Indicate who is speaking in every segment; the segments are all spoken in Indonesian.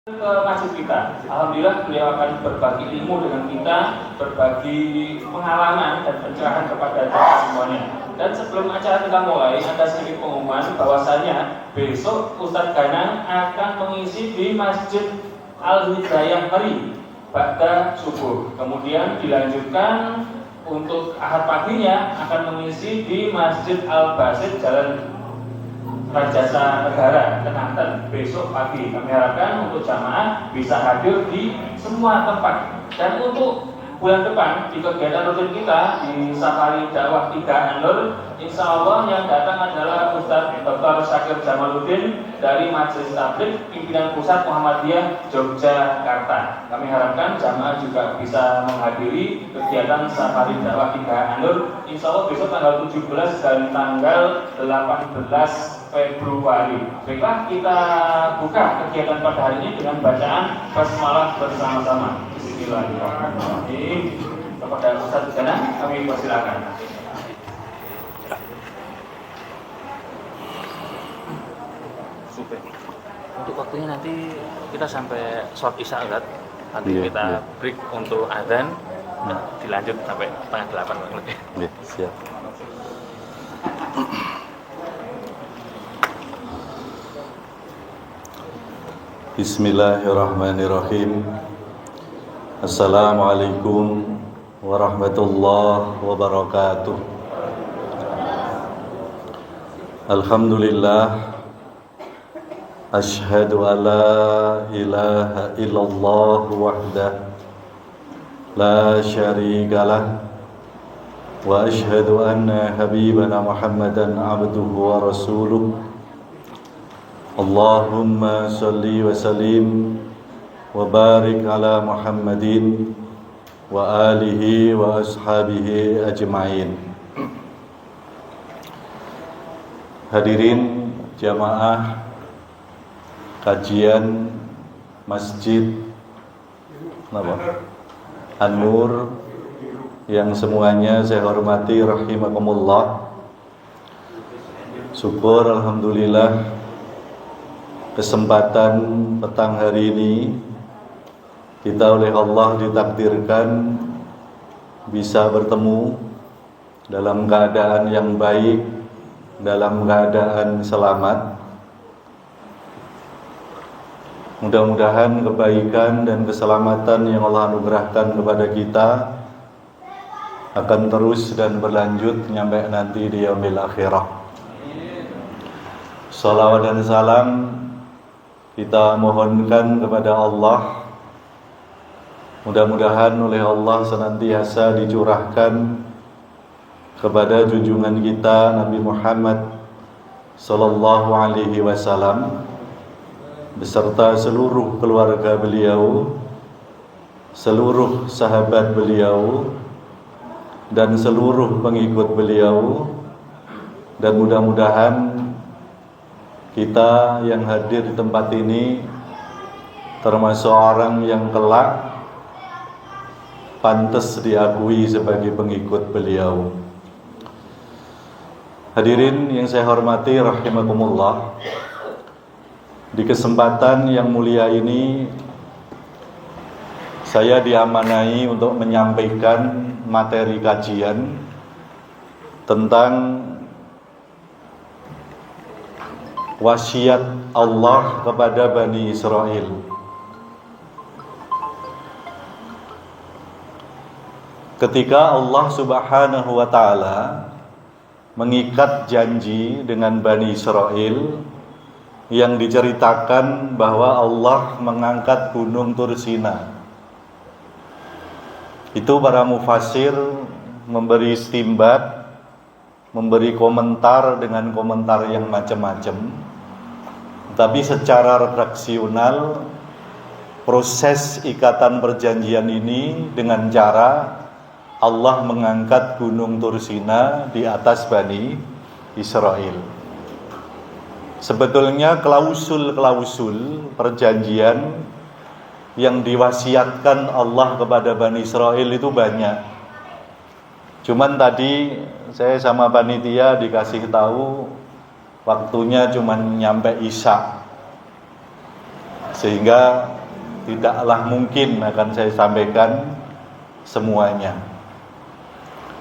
Speaker 1: ke masjid kita. Alhamdulillah beliau akan berbagi ilmu dengan kita, berbagi pengalaman dan pencerahan kepada kita semuanya. Dan sebelum acara kita mulai, ada sedikit pengumuman bahwasanya besok Ustadz Ganang akan mengisi di Masjid Al-Hidayah Meri pada subuh. Kemudian dilanjutkan untuk ahad paginya akan mengisi di Masjid Al-Basit Jalan Rajasa Negara Kenanten besok pagi. Kami harapkan untuk jamaah bisa hadir di semua tempat. Dan untuk bulan depan di kegiatan rutin kita di Safari Dakwah 3 Anur, insya Allah yang datang adalah Ustadz Dr. Syakir Jamaluddin dari Majelis Tabligh Pimpinan Pusat Muhammadiyah Yogyakarta. Kami harapkan jamaah juga bisa menghadiri kegiatan Safari Dakwah 3 Anur, insya Allah besok tanggal 17 dan tanggal 18 Februari. Baiklah, kita buka kegiatan pada hari ini dengan bacaan basmalah bersama-sama. Bismillahirrahmanirrahim. Kepada Ustadz Ganang kami persilakan.
Speaker 2: Super. Untuk waktunya nanti kita sampai sholat isya, Ustadz. Nanti kita break untuk azan, dilanjut sampai setengah 8.
Speaker 3: Siap. Bismillahirrahmanirrahim. Assalamualaikum warahmatullahi wabarakatuh. Alhamdulillah, asyhadu an la ilaha illallah wahdah la syarikalah wa asyhadu anna habibana Muhammadan abduhu wa rasuluh. Allahumma salli wa sallim wa barik ala Muhammadin wa alihi wa ashabihi ajma'in. Hadirin jamaah kajian Masjid An-Nur yang semuanya saya hormati rahimakumullah. Syukur alhamdulillah kesempatan petang hari ini kita oleh Allah ditakdirkan bisa bertemu dalam keadaan yang baik, dalam keadaan selamat. Mudah-mudahan kebaikan dan keselamatan yang Allah anugerahkan kepada kita akan terus dan berlanjut sampai nanti di yaumil akhirah. Salawat dan salam kita mohonkan kepada Allah, mudah-mudahan oleh Allah senantiasa dicurahkan kepada junjungan kita Nabi Muhammad sallallahu alaihi wasallam beserta seluruh keluarga beliau, seluruh sahabat beliau, dan seluruh pengikut beliau. Dan mudah-mudahan kita yang hadir di tempat ini termasuk orang yang kelak pantas diakui sebagai pengikut beliau. Hadirin yang saya hormati rahimakumullah, di kesempatan yang mulia ini saya diamanai untuk menyampaikan materi kajian tentang wasiat Allah kepada Bani Israel. Ketika Allah Subhanahu wa ta'ala mengikat janji dengan Bani Israel, yang diceritakan bahwa Allah mengangkat gunung Tursina, itu para mufassir memberi istinbat, memberi komentar dengan komentar yang macam-macam. Tapi secara redaksional, proses ikatan perjanjian ini dengan cara Allah mengangkat gunung Tursina di atas Bani Israel. Sebetulnya klausul-klausul perjanjian yang diwasiatkan Allah kepada Bani Israel itu banyak. Cuman tadi saya sama panitia dikasih tahu waktunya cuman nyampe Isya. sehingga tidaklah mungkin akan saya sampaikan semuanya.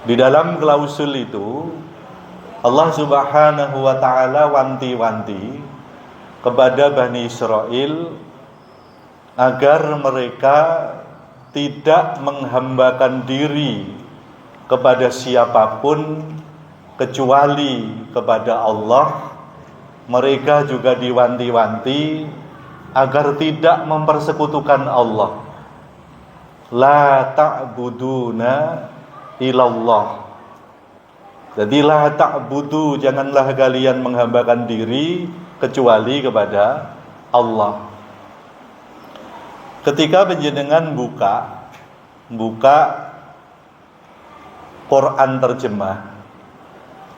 Speaker 3: Di dalam klausul itu Allah Subhanahu wa taala wanti-wanti kepada Bani Israel agar mereka tidak menghambakan diri kepada siapapun kecuali kepada Allah. Mereka juga diwanti-wanti agar tidak mempersekutukan Allah. La ta'buduna ilallah. Jadi la ta'budu, janganlah kalian menghambakan diri kecuali kepada Allah. Ketika panjenengan buka Quran terjemah,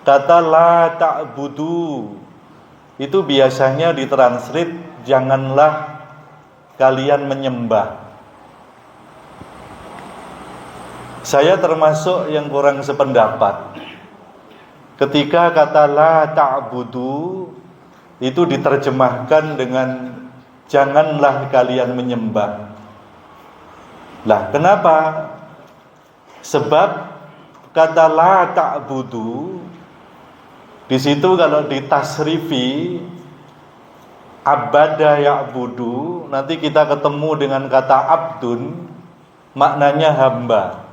Speaker 3: kata la ta'budu itu biasanya ditranslate janganlah kalian menyembah. Saya termasuk yang kurang sependapat. Ketika kata la ta'budu itu diterjemahkan dengan janganlah kalian menyembah. Lah, kenapa? Sebab kata la ta'budu di situ kalau ditasrifi abada ya'budu, nanti kita ketemu dengan kata abdun, maknanya hamba.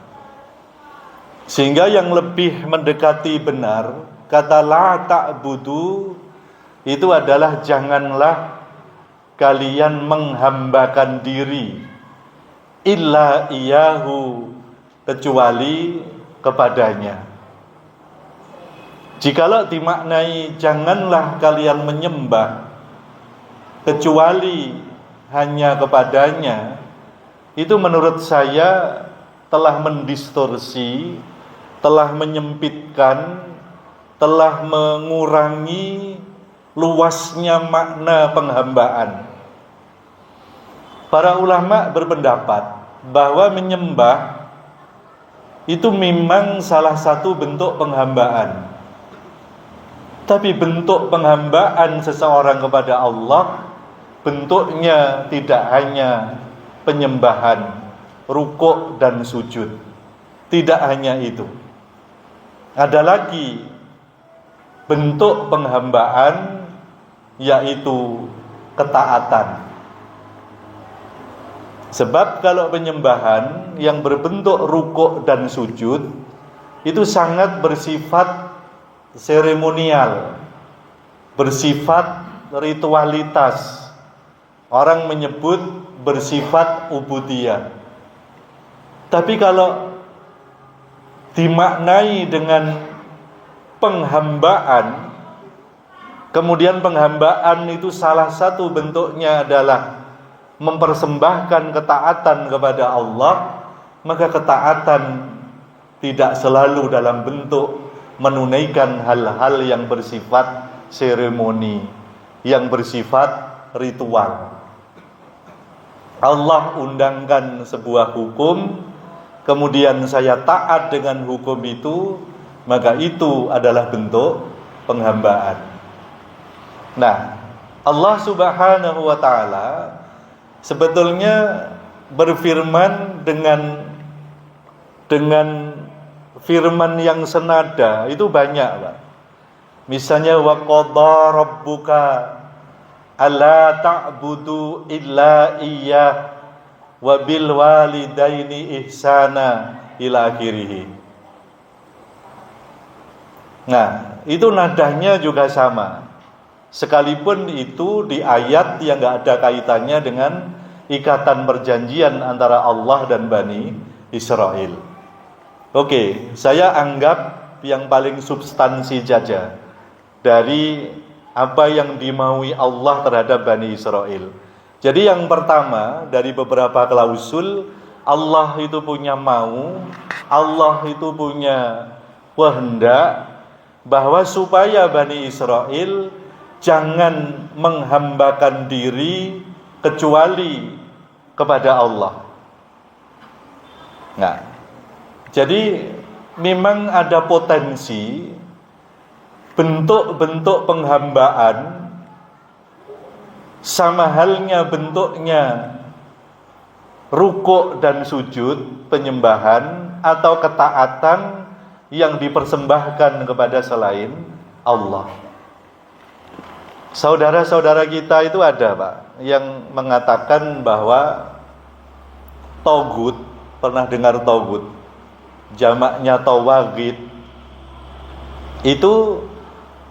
Speaker 3: Sehingga yang lebih mendekati benar, kata la ta'budu itu adalah janganlah kalian menghambakan diri illa iyahu, kecuali kepadanya. Jikalau dimaknai janganlah kalian menyembah kecuali hanya kepadanya, itu menurut saya telah mendistorsi, telah menyempitkan, telah mengurangi luasnya makna penghambaan. Para ulama berpendapat bahwa menyembah itu memang salah satu bentuk penghambaan. Tapi bentuk penghambaan seseorang kepada Allah bentuknya tidak hanya penyembahan, rukuk dan sujud. Tidak hanya itu. Ada lagi bentuk penghambaan, yaitu ketaatan. Sebab kalau penyembahan yang berbentuk rukuk dan sujud itu sangat bersifat seremonial, bersifat ritualitas. Orang menyebut bersifat ubudiyah. Tapi kalau dimaknai dengan penghambaan, kemudian penghambaan itu salah satu bentuknya adalah mempersembahkan ketaatan kepada Allah, maka ketaatan tidak selalu dalam bentuk menunaikan hal-hal yang bersifat seremoni, yang bersifat ritual. Allah undangkan sebuah hukum, kemudian saya taat dengan hukum itu, maka itu adalah bentuk penghambaan. Nah, Allah Subhanahu wa taala sebetulnya berfirman dengan firman yang senada itu banyak, Pak. Misalnya wa qadha rabbuka alla ta'budu illa iyyah wa bil walidaini ihsana ila akhirih. Nah, itu nadanya juga sama. Sekalipun itu di ayat yang enggak ada kaitannya dengan ikatan perjanjian antara Allah dan Bani Israel. Oke, saya anggap yang paling substansi saja dari apa yang dimaui Allah terhadap Bani Israel. Jadi yang pertama dari beberapa klausul, Allah itu punya mau, Allah itu punya kehendak bahwa supaya Bani Israel jangan menghambakan diri kecuali kepada Allah. Nah, jadi memang ada potensi bentuk-bentuk penghambaan sama halnya bentuknya rukuk dan sujud, penyembahan atau ketaatan yang dipersembahkan kepada selain Allah. Saudara-saudara kita itu ada, Pak, yang mengatakan bahwa togut, pernah dengar togut? Jamaknya tawagid. Itu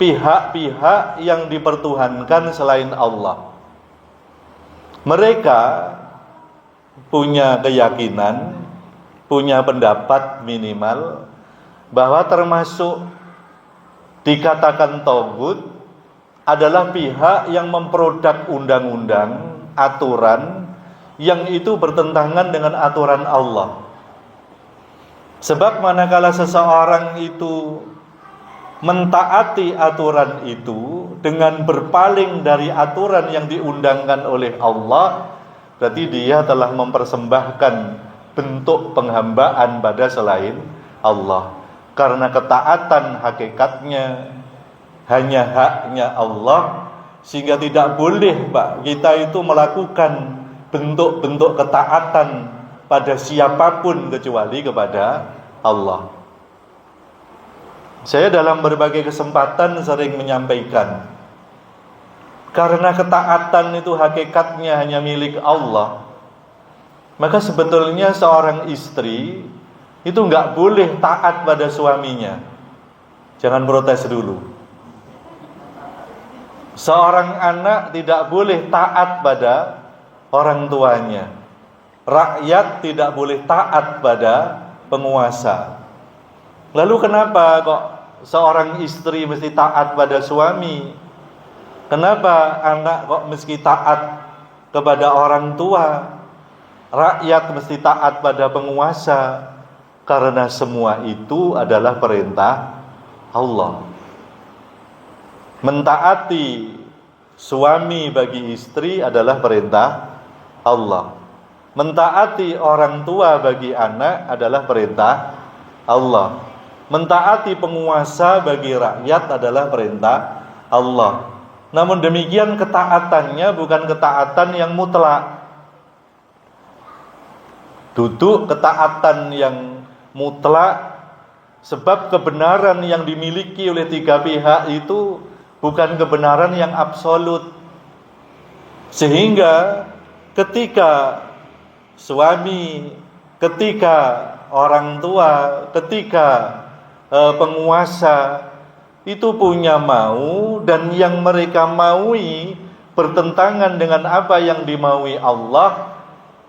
Speaker 3: pihak-pihak yang dipertuhankan selain Allah. Mereka punya keyakinan, punya pendapat minimal bahwa termasuk dikatakan togut adalah pihak yang memproduk undang-undang, aturan yang itu bertentangan dengan aturan Allah. Sebab manakala seseorang itu mentaati aturan itu dengan berpaling dari aturan yang diundangkan oleh Allah, berarti dia telah mempersembahkan bentuk penghambaan pada selain Allah. Karena ketaatan hakikatnya hanya haknya Allah, sehingga tidak boleh, Pak, kita itu melakukan bentuk-bentuk ketaatan pada siapapun kecuali kepada Allah. Saya dalam berbagai kesempatan sering menyampaikan, karena ketaatan itu hakikatnya hanya milik Allah, maka sebetulnya seorang istri itu nggak boleh taat pada suaminya. Jangan protes dulu. Seorang anak tidak boleh taat pada orang tuanya. Rakyat tidak boleh taat pada penguasa. Lalu kenapa kok seorang istri mesti taat pada suami? Kenapa anak kok mesti taat kepada orang tua? Rakyat mesti taat pada penguasa? Karena semua itu adalah perintah Allah. Mentaati suami bagi istri adalah perintah Allah. Mentaati orang tua bagi anak adalah perintah Allah. Mentaati penguasa bagi rakyat adalah perintah Allah. Namun demikian ketaatannya bukan ketaatan yang mutlak. Duduk ketaatan yang mutlak, sebab kebenaran yang dimiliki oleh tiga pihak itu bukan kebenaran yang absolut. Sehingga ketika suami, ketika orang tua, ketika penguasa itu punya mau dan yang mereka maui bertentangan dengan apa yang dimaui Allah,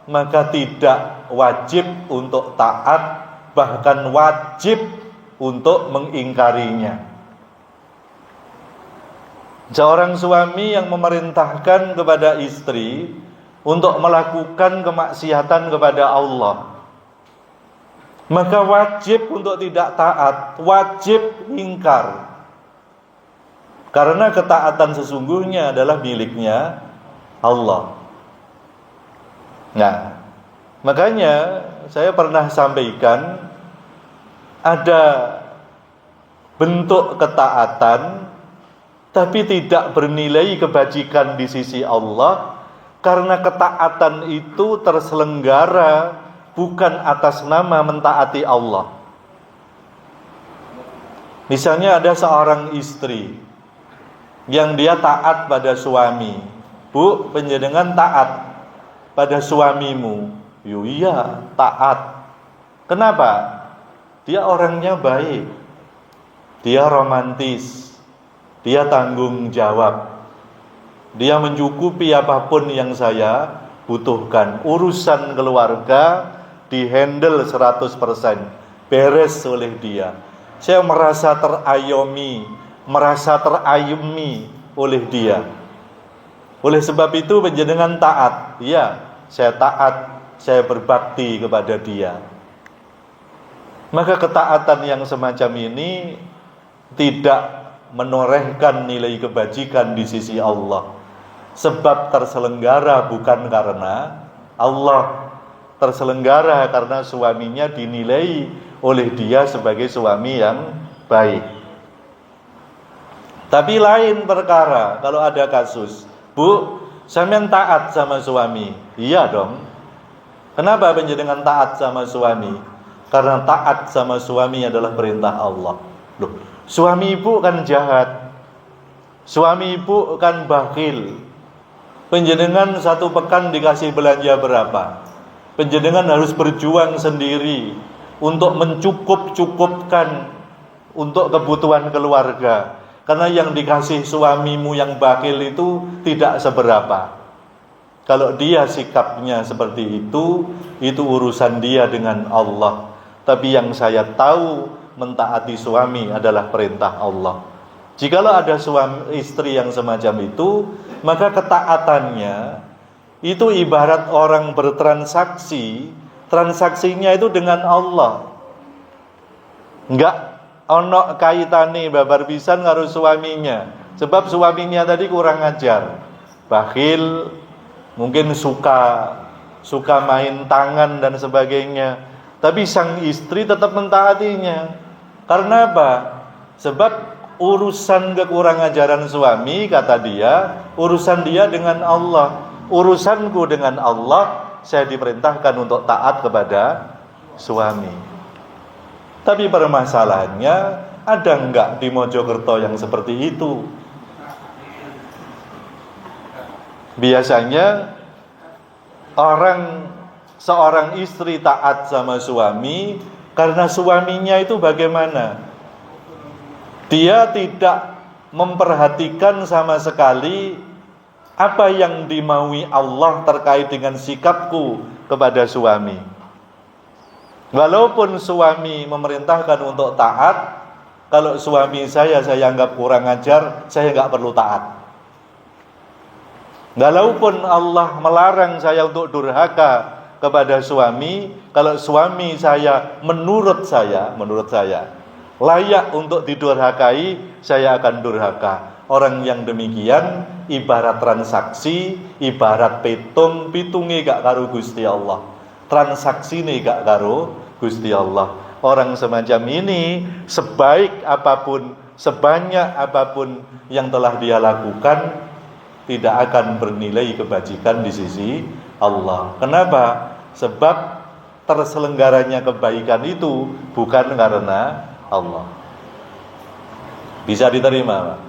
Speaker 3: maka tidak wajib untuk taat, bahkan wajib untuk mengingkarinya. Seorang suami yang memerintahkan kepada istri untuk melakukan kemaksiatan kepada Allah, maka wajib untuk tidak taat, wajib ingkar. Karena ketaatan sesungguhnya adalah miliknya Allah. Nah, makanya saya pernah sampaikan, ada bentuk ketaatan tapi tidak bernilai kebajikan di sisi Allah, karena ketaatan itu terselenggara bukan atas nama mentaati Allah. Misalnya ada seorang istri yang dia taat pada suami. Bu, panjenengan taat pada suamimu? Yo iya, taat. Kenapa? Dia orangnya baik, dia romantis, dia tanggung jawab, dia mencukupi apapun yang saya butuhkan. Urusan keluarga dihandle 100%, beres oleh dia. Saya merasa terayomi, merasa terayumi oleh dia. Oleh sebab itu panjenengan taat. Ya, saya taat, saya berbakti kepada dia. Maka ketaatan yang semacam ini tidak menorehkan nilai kebajikan di sisi Allah. Sebab terselenggara bukan karena Allah, terselenggara karena suaminya dinilai oleh dia sebagai suami yang baik. Tapi lain perkara kalau ada kasus, Bu, sampean taat sama suami. Iya dong. Kenapa panjenengan taat sama suami? Karena taat sama suami adalah perintah Allah. Loh, suami ibu kan jahat. Suami ibu kan bakhil. Panjenengan 1 pekan dikasih belanja berapa? Panjenengan harus berjuang sendiri untuk mencukup-cukupkan untuk kebutuhan keluarga. Karena yang dikasih suamimu yang bakhil itu tidak seberapa. Kalau dia sikapnya seperti itu urusan dia dengan Allah. Tapi yang saya tahu, mentaati suami adalah perintah Allah. Jikalau ada suami istri yang semacam itu, maka ketaatannya itu ibarat orang bertransaksi. Transaksinya itu dengan Allah. Enggak ono kaitane babar pisan karo suaminya. Sebab suaminya tadi kurang ajar, bakhil, mungkin suka main tangan dan sebagainya. Tapi sang istri tetap mentaatinya. Karena apa? Sebab urusan kekurangan ajaran suami, kata dia, urusan dia dengan Allah. Urusanku dengan Allah, saya diperintahkan untuk taat kepada suami. Tapi permasalahannya, ada enggak di Mojokerto yang seperti itu? Biasanya seorang istri taat sama suami karena suaminya itu bagaimana? Dia tidak memperhatikan sama sekali apa yang dimaui Allah terkait dengan sikapku kepada suami. Walaupun suami memerintahkan untuk taat, kalau suami saya anggap kurang ajar, saya enggak perlu taat. Walaupun Allah melarang saya untuk durhaka kepada suami, kalau suami saya menurut saya layak untuk didurhakai, saya akan durhaka. Orang yang demikian ibarat transaksi, ibarat pitunge gak karo Gusti Allah. Transaksine gak karo Gusti Allah. Orang semacam ini sebaik apapun, sebanyak apapun yang telah dia lakukan, tidak akan bernilai kebajikan di sisi Allah. Kenapa? Sebab terselenggaranya kebaikan itu bukan karena Allah. Bisa diterima, Pak?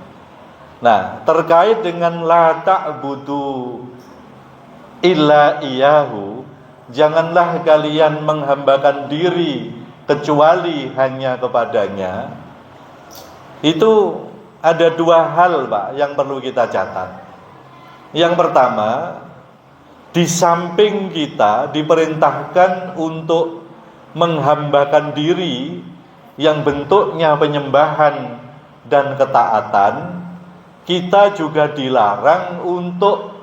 Speaker 3: Nah, terkait dengan la ta'budu illa iyahu, janganlah kalian menghambakan diri kecuali hanya kepadanya. Itu ada 2 hal, Pak, yang perlu kita catat. Yang pertama, di samping kita diperintahkan untuk menghambakan diri yang bentuknya penyembahan dan ketaatan, kita juga dilarang untuk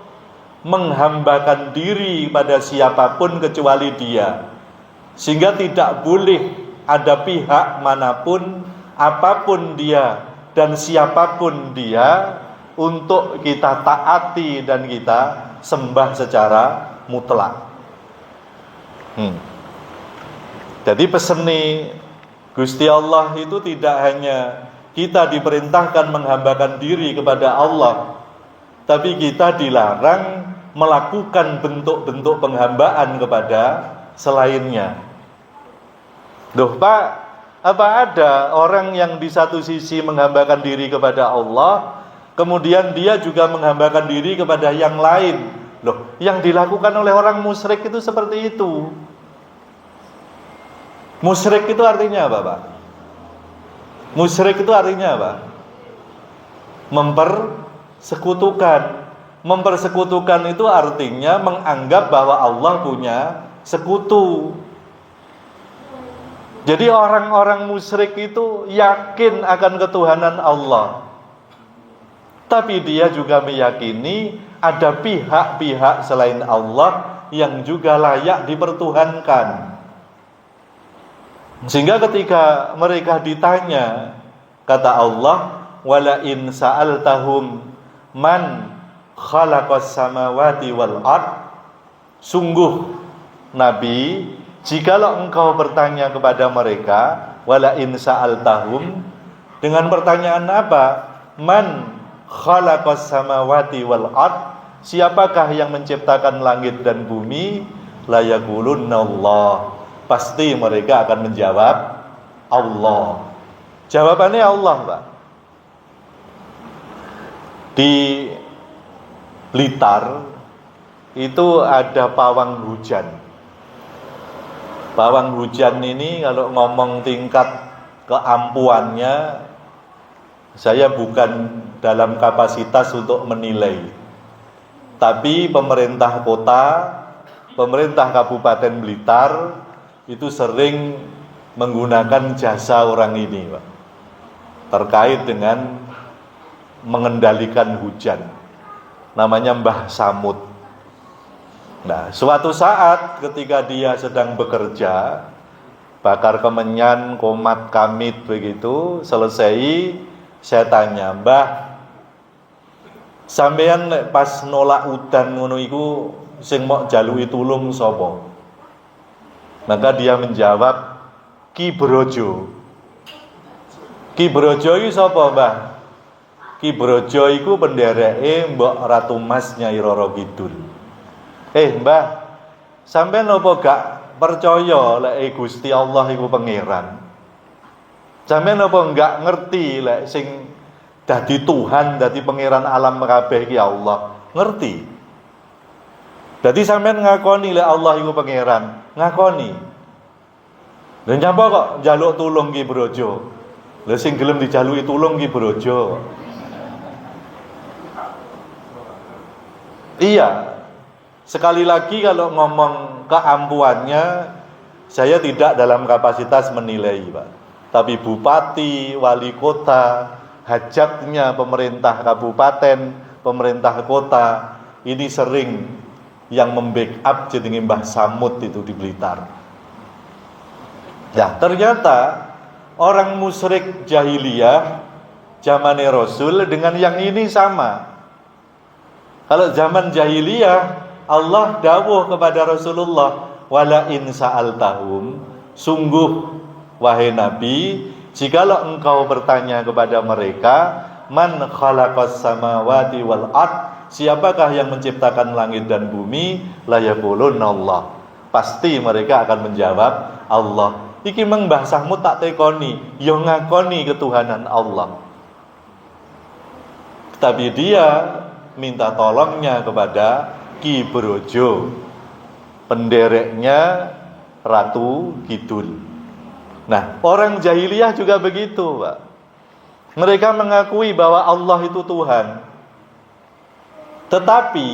Speaker 3: menghambakan diri pada siapapun kecuali Dia. Sehingga tidak boleh ada pihak manapun, apapun dia dan siapapun dia, untuk kita taati dan kita sembah secara mutlak. Jadi peseni Gusti Allah itu tidak hanya kita diperintahkan menghambakan diri kepada Allah, tapi kita dilarang melakukan bentuk-bentuk penghambaan kepada selainnya. Duh Pak, apa ada orang yang di satu sisi menghambakan diri kepada Allah, kemudian dia juga menghambakan diri kepada yang lain? Loh, yang dilakukan oleh orang musyrik itu seperti itu. Musyrik itu artinya apa, Pak? Musyrik itu artinya apa? Mempersekutukan. Mempersekutukan itu artinya menganggap bahwa Allah punya sekutu. Jadi orang-orang musyrik itu yakin akan ketuhanan Allah, tapi dia juga meyakini ada pihak-pihak selain Allah yang juga layak dipertuhankan. Sehingga ketika mereka ditanya, kata Allah, wala in sa'altahum man khalaqas samawati wal ard, sungguh Nabi, jikalau engkau bertanya kepada mereka, wala in sa'altahum, dengan pertanyaan apa? Man khalaqas samawati wal ard, siapakah yang menciptakan langit dan bumi? La yaqulunna Allah. Pasti mereka akan menjawab Allah. Jawabannya Allah, Pak. Di Blitar itu ada pawang hujan. Pawang hujan ini kalau ngomong tingkat keampuannya, saya bukan dalam kapasitas untuk menilai. Tapi pemerintah kota, pemerintah Kabupaten Blitar itu sering menggunakan jasa orang ini, Pak, terkait dengan mengendalikan hujan. Namanya Mbah Samud. Nah, suatu saat ketika dia sedang bekerja, bakar kemenyan, komat, kamit begitu, selesai, saya tanya, Mbah, sampeyan pas nolak udan ngono iku sing mok jaluki tulung sapa? Maka dia menjawab, Ki Brojo. Ki Brojo iki sapa, Mbah? Ki Brojo iku pendereke Mbok Ratu Mas Nyai Roro Kidul. Mbah, sampean napa gak percaya lek Gusti Allah iku pangeran? Sampean napa enggak ngerti lek sing dadi Tuhan, dadi pangeran alam kabeh iki Allah? Ngerti. Dadi sampean ngakoni lek Allah iku pangeran, ngakoni. Lha nyapa kok njaluk tulung Ki Brojo? Lha sing gelem dijaluki tulung Ki Brojo. Iya. Sekali lagi kalau ngomong keampuannya, saya tidak dalam kapasitas menilai, Pak. Tapi bupati, wali kota, hajatnya pemerintah kabupaten, pemerintah kota, ini sering yang membackup jenenge Mbah Samud itu di Blitar. Ya, ternyata orang musyrik jahiliyah zamane Rasul dengan yang ini sama. Kalau zaman jahiliyah Allah dawuh kepada Rasulullah, wala in sa'altahum, sungguh wahai Nabi, jikalau engkau bertanya kepada mereka, man khalaqas samawati wal ard, siapakah yang menciptakan langit dan bumi? La yaqulunna Allah. Pasti mereka akan menjawab Allah. Iki meng Mbah Samud tak tekoni, yo ngakoni ketuhanan Allah. Tapi dia minta tolongnya kepada Ki Brojo, pendereknya Ratu Kidul. Nah, orang jahiliyah juga begitu, Pak. Mereka mengakui bahwa Allah itu Tuhan. Tetapi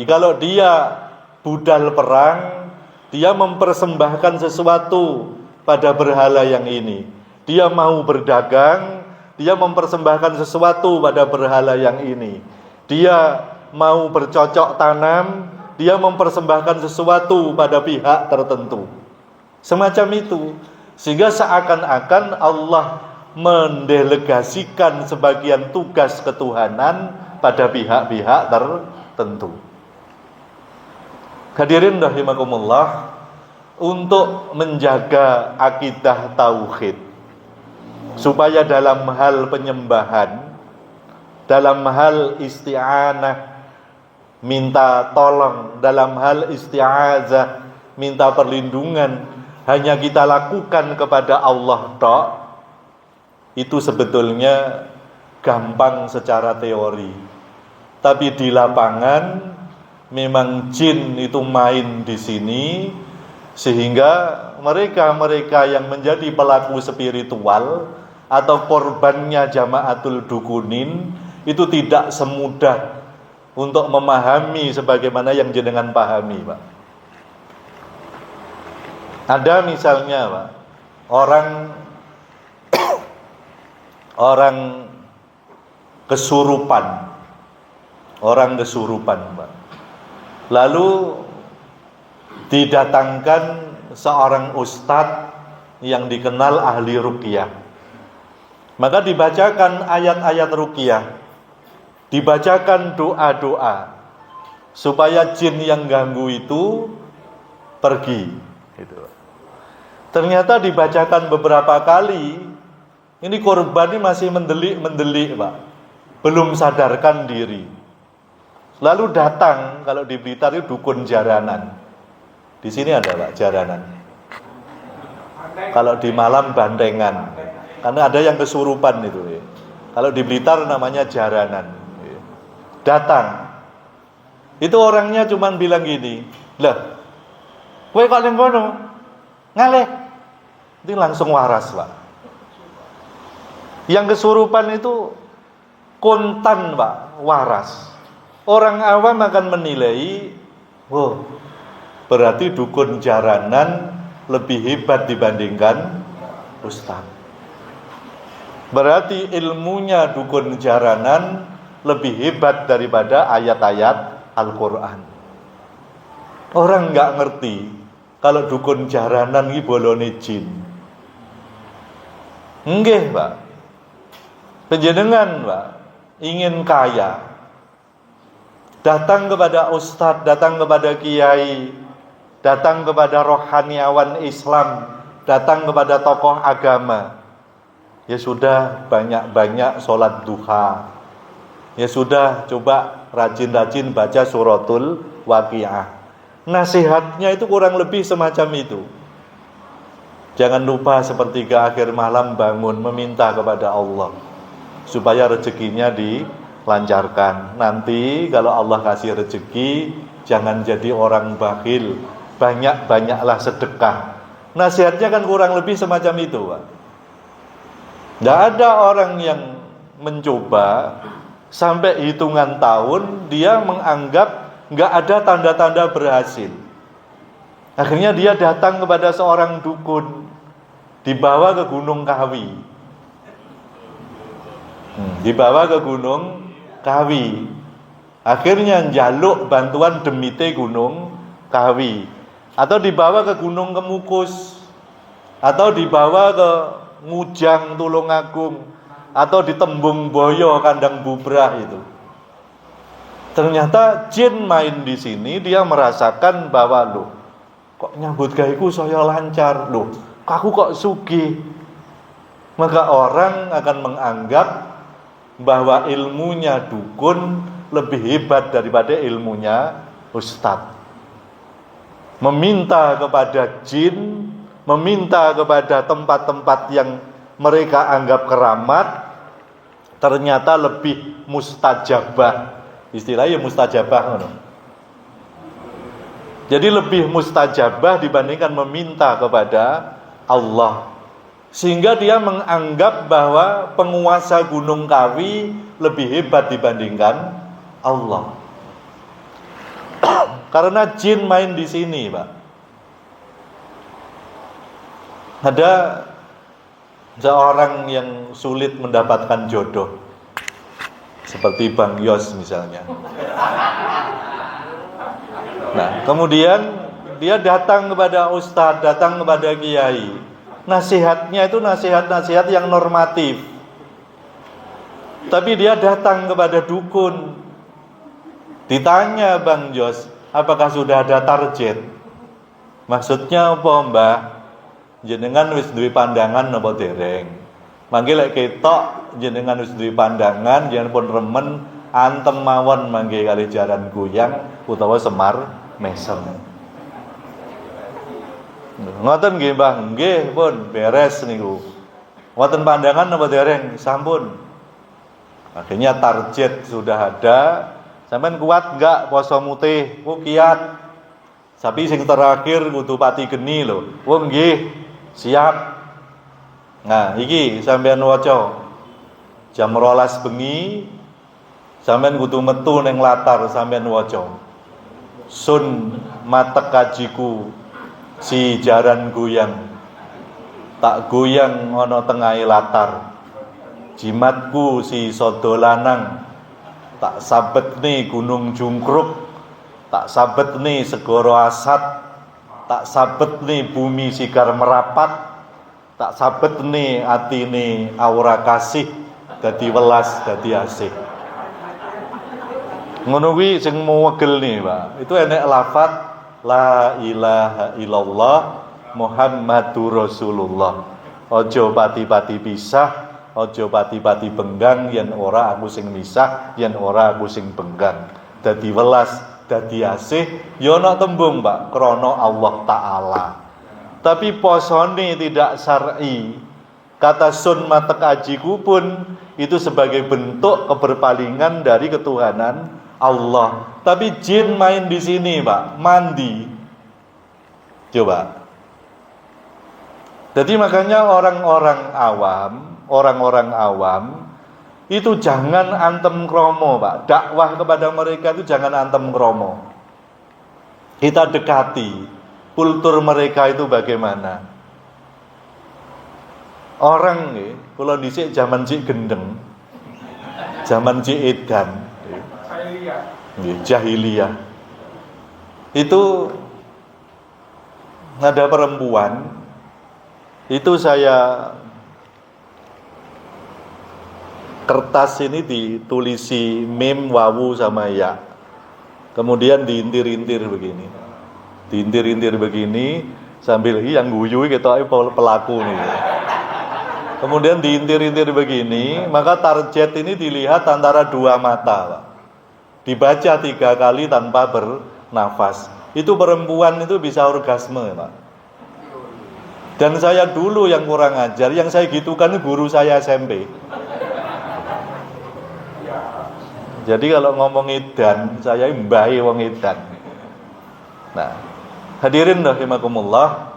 Speaker 3: kalau dia budal perang, dia mempersembahkan sesuatu pada berhala yang ini. Dia mau berdagang, dia mempersembahkan sesuatu pada berhala yang ini. Dia mau bercocok tanam, dia mempersembahkan sesuatu pada pihak tertentu. Semacam itu. Sehingga seakan-akan Allah mendelegasikan sebagian tugas ketuhanan pada pihak-pihak tertentu. Hadirin rahimakumullah, untuk menjaga akidah tauhid, supaya dalam hal penyembahan, dalam hal isti'anah, minta tolong, dalam hal isti'azah, minta perlindungan, hanya kita lakukan kepada Allah tok, itu sebetulnya gampang secara teori. Tapi di lapangan memang jin itu main di sini, sehingga mereka yang menjadi pelaku spiritual atau korbannya jamaatul dukunin itu tidak semudah untuk memahami sebagaimana yang jenengan pahami, Pak. Ada misalnya, Pak, orang kesurupan, Pak. Lalu didatangkan seorang ustadz yang dikenal ahli ruqyah. Maka dibacakan ayat-ayat ruqyah, dibacakan doa-doa supaya jin yang ganggu itu pergi. Gitu. Ternyata dibacakan beberapa kali, ini korban ini masih mendelik, Pak. Belum sadarkan diri. Lalu datang, kalau di Blitar itu dukun jaranan. Di sini ada Pak, jaranan. Kalau di Malang bantengan. Karena ada yang kesurupan itu ya. Kalau di Blitar namanya jaranan. Datang. Itu orangnya cuman bilang gini, "Lah, kowe kok ning kono? Ngaleh." Itu langsung waras, Pak. Yang kesurupan itu kontan, Pak, waras. Orang awam akan menilai, "Wow, berarti dukun jaranan lebih hebat dibandingkan ustaz." Berarti ilmunya dukun jaranan lebih hebat daripada ayat-ayat Al-Quran. Orang nggak ngerti kalau dukun jaranan ini bolone jin. Nggih, Pak. Panjenengan, Pak, ingin kaya, datang kepada ustadz, datang kepada kiai, datang kepada rohaniawan Islam, datang kepada tokoh agama. Ya sudah, banyak-banyak sholat duha. Ya sudah, coba rajin-rajin baca suratul Waqiah. Nasihatnya itu kurang lebih semacam itu. Jangan lupa sepertiga akhir malam bangun meminta kepada Allah supaya rezekinya dilancarkan. Nanti kalau Allah kasih rezeki, jangan jadi orang bakhil, banyak-banyaklah sedekah. Nasihatnya kan kurang lebih semacam itu, Pak. Tidak ada orang yang mencoba sampai hitungan tahun dia menganggap nggak ada tanda-tanda berhasil. Akhirnya dia datang kepada seorang dukun, dibawa ke Gunung Kawi. Dibawa ke Gunung Kawi. Akhirnya njaluk bantuan demite Gunung Kawi. Atau dibawa ke Gunung Kemukus. Atau dibawa ke Ngujang Tulungagung. Atau di Tembung Boyo Kandang Bubrah itu. Ternyata jin main di sini, dia merasakan bahwa loh, kok nyambut gaweku saya lancar, loh, aku kok sugih. Maka orang akan menganggap bahwa ilmunya dukun lebih hebat daripada ilmunya ustadz. Meminta kepada jin, meminta kepada tempat-tempat yang mereka anggap keramat, ternyata lebih mustajabah. Istilahnya mustajabah. Jadi lebih mustajabah dibandingkan meminta kepada Allah. Sehingga dia menganggap bahwa penguasa Gunung Kawi lebih hebat dibandingkan Allah. Karena jin main di sini, Pak. Ada seorang yang sulit mendapatkan jodoh, seperti Bang Yos misalnya. Nah, kemudian dia datang kepada ustadz, datang kepada kiai. Nasihatnya itu nasihat-nasihat yang normatif. Tapi dia datang kepada dukun. Ditanya Bang Yos, apakah sudah ada target? Maksudnya apa, Mbah? Jenengan wis duwe pandangan apa dereng? Mangke lek ketok jenengan wis duwe pandangan, jenengan pun remen antem mawon mangke kali jaran goyang utawa Semar Mesem. Ngoten nggih, Mbah? Nggih, pun beres niku. Ngoten pandangan apa dereng? Sampun. Akhirnya target sudah ada. Sampeyan kuat enggak poso mutih? Oh, kiat. Tapi sing terakhir kudu pati geni lho. Oh, nggih. Siap. Nah, iki sampeyan waca. Jam 12 bengi sampeyan kudu metu ning latar sampeyan waca. Sun matek kajiku si jaran goyang. Tak goyang ana tengahe latar. Jimatku si sodo lanang. Tak sabetne gunung jungkruk. Tak sabetne segara asat. Tak sabetne bumi sigar merapat. Tak sabetne atine aura kasih dadi welas dadi asih. Ngono kuwi sing mewegel nih, Pak. Itu enek lafaz la ilaha illallah Muhammadur Rasulullah. Ojo pati-pati pisah, ojo pati-pati benggang yen ora aku sing misah, yen ora aku sing benggang. dadi welas, dadi asih, ya ana tembung, Pak, krana Allah taala. Tapi posone tidak syar'i. Kata sun matek ajiku pun itu sebagai bentuk keberpalingan dari ketuhanan Allah. Tapi jin main di sini, Pak, mandi. Coba. Jadi makanya orang-orang awam itu jangan antem kromo, Pak. Dakwah kepada mereka itu jangan antem kromo. Kita dekati kultur mereka itu bagaimana. Orang nih, kalau dhisik zaman cik gendeng, zaman cik edan, jahiliyah. Itu ada perempuan, itu saya kertas ini ditulisi mim, wawu sama ya. Kemudian diintir-intir begini. Diintir-intir begini sambil yang guyu kita pelaku nih. Kemudian diintir-intir begini, maka target ini dilihat antara dua mata, Pak. Dibaca 3 kali tanpa bernafas. Itu perempuan itu bisa orgasme, Pak. Dan saya dulu yang kurang ajar, yang saya gitukan guru saya SMP. Jadi kalau ngomong edan, saya mbahi wong edan. Nah, hadirin rahimakumullah,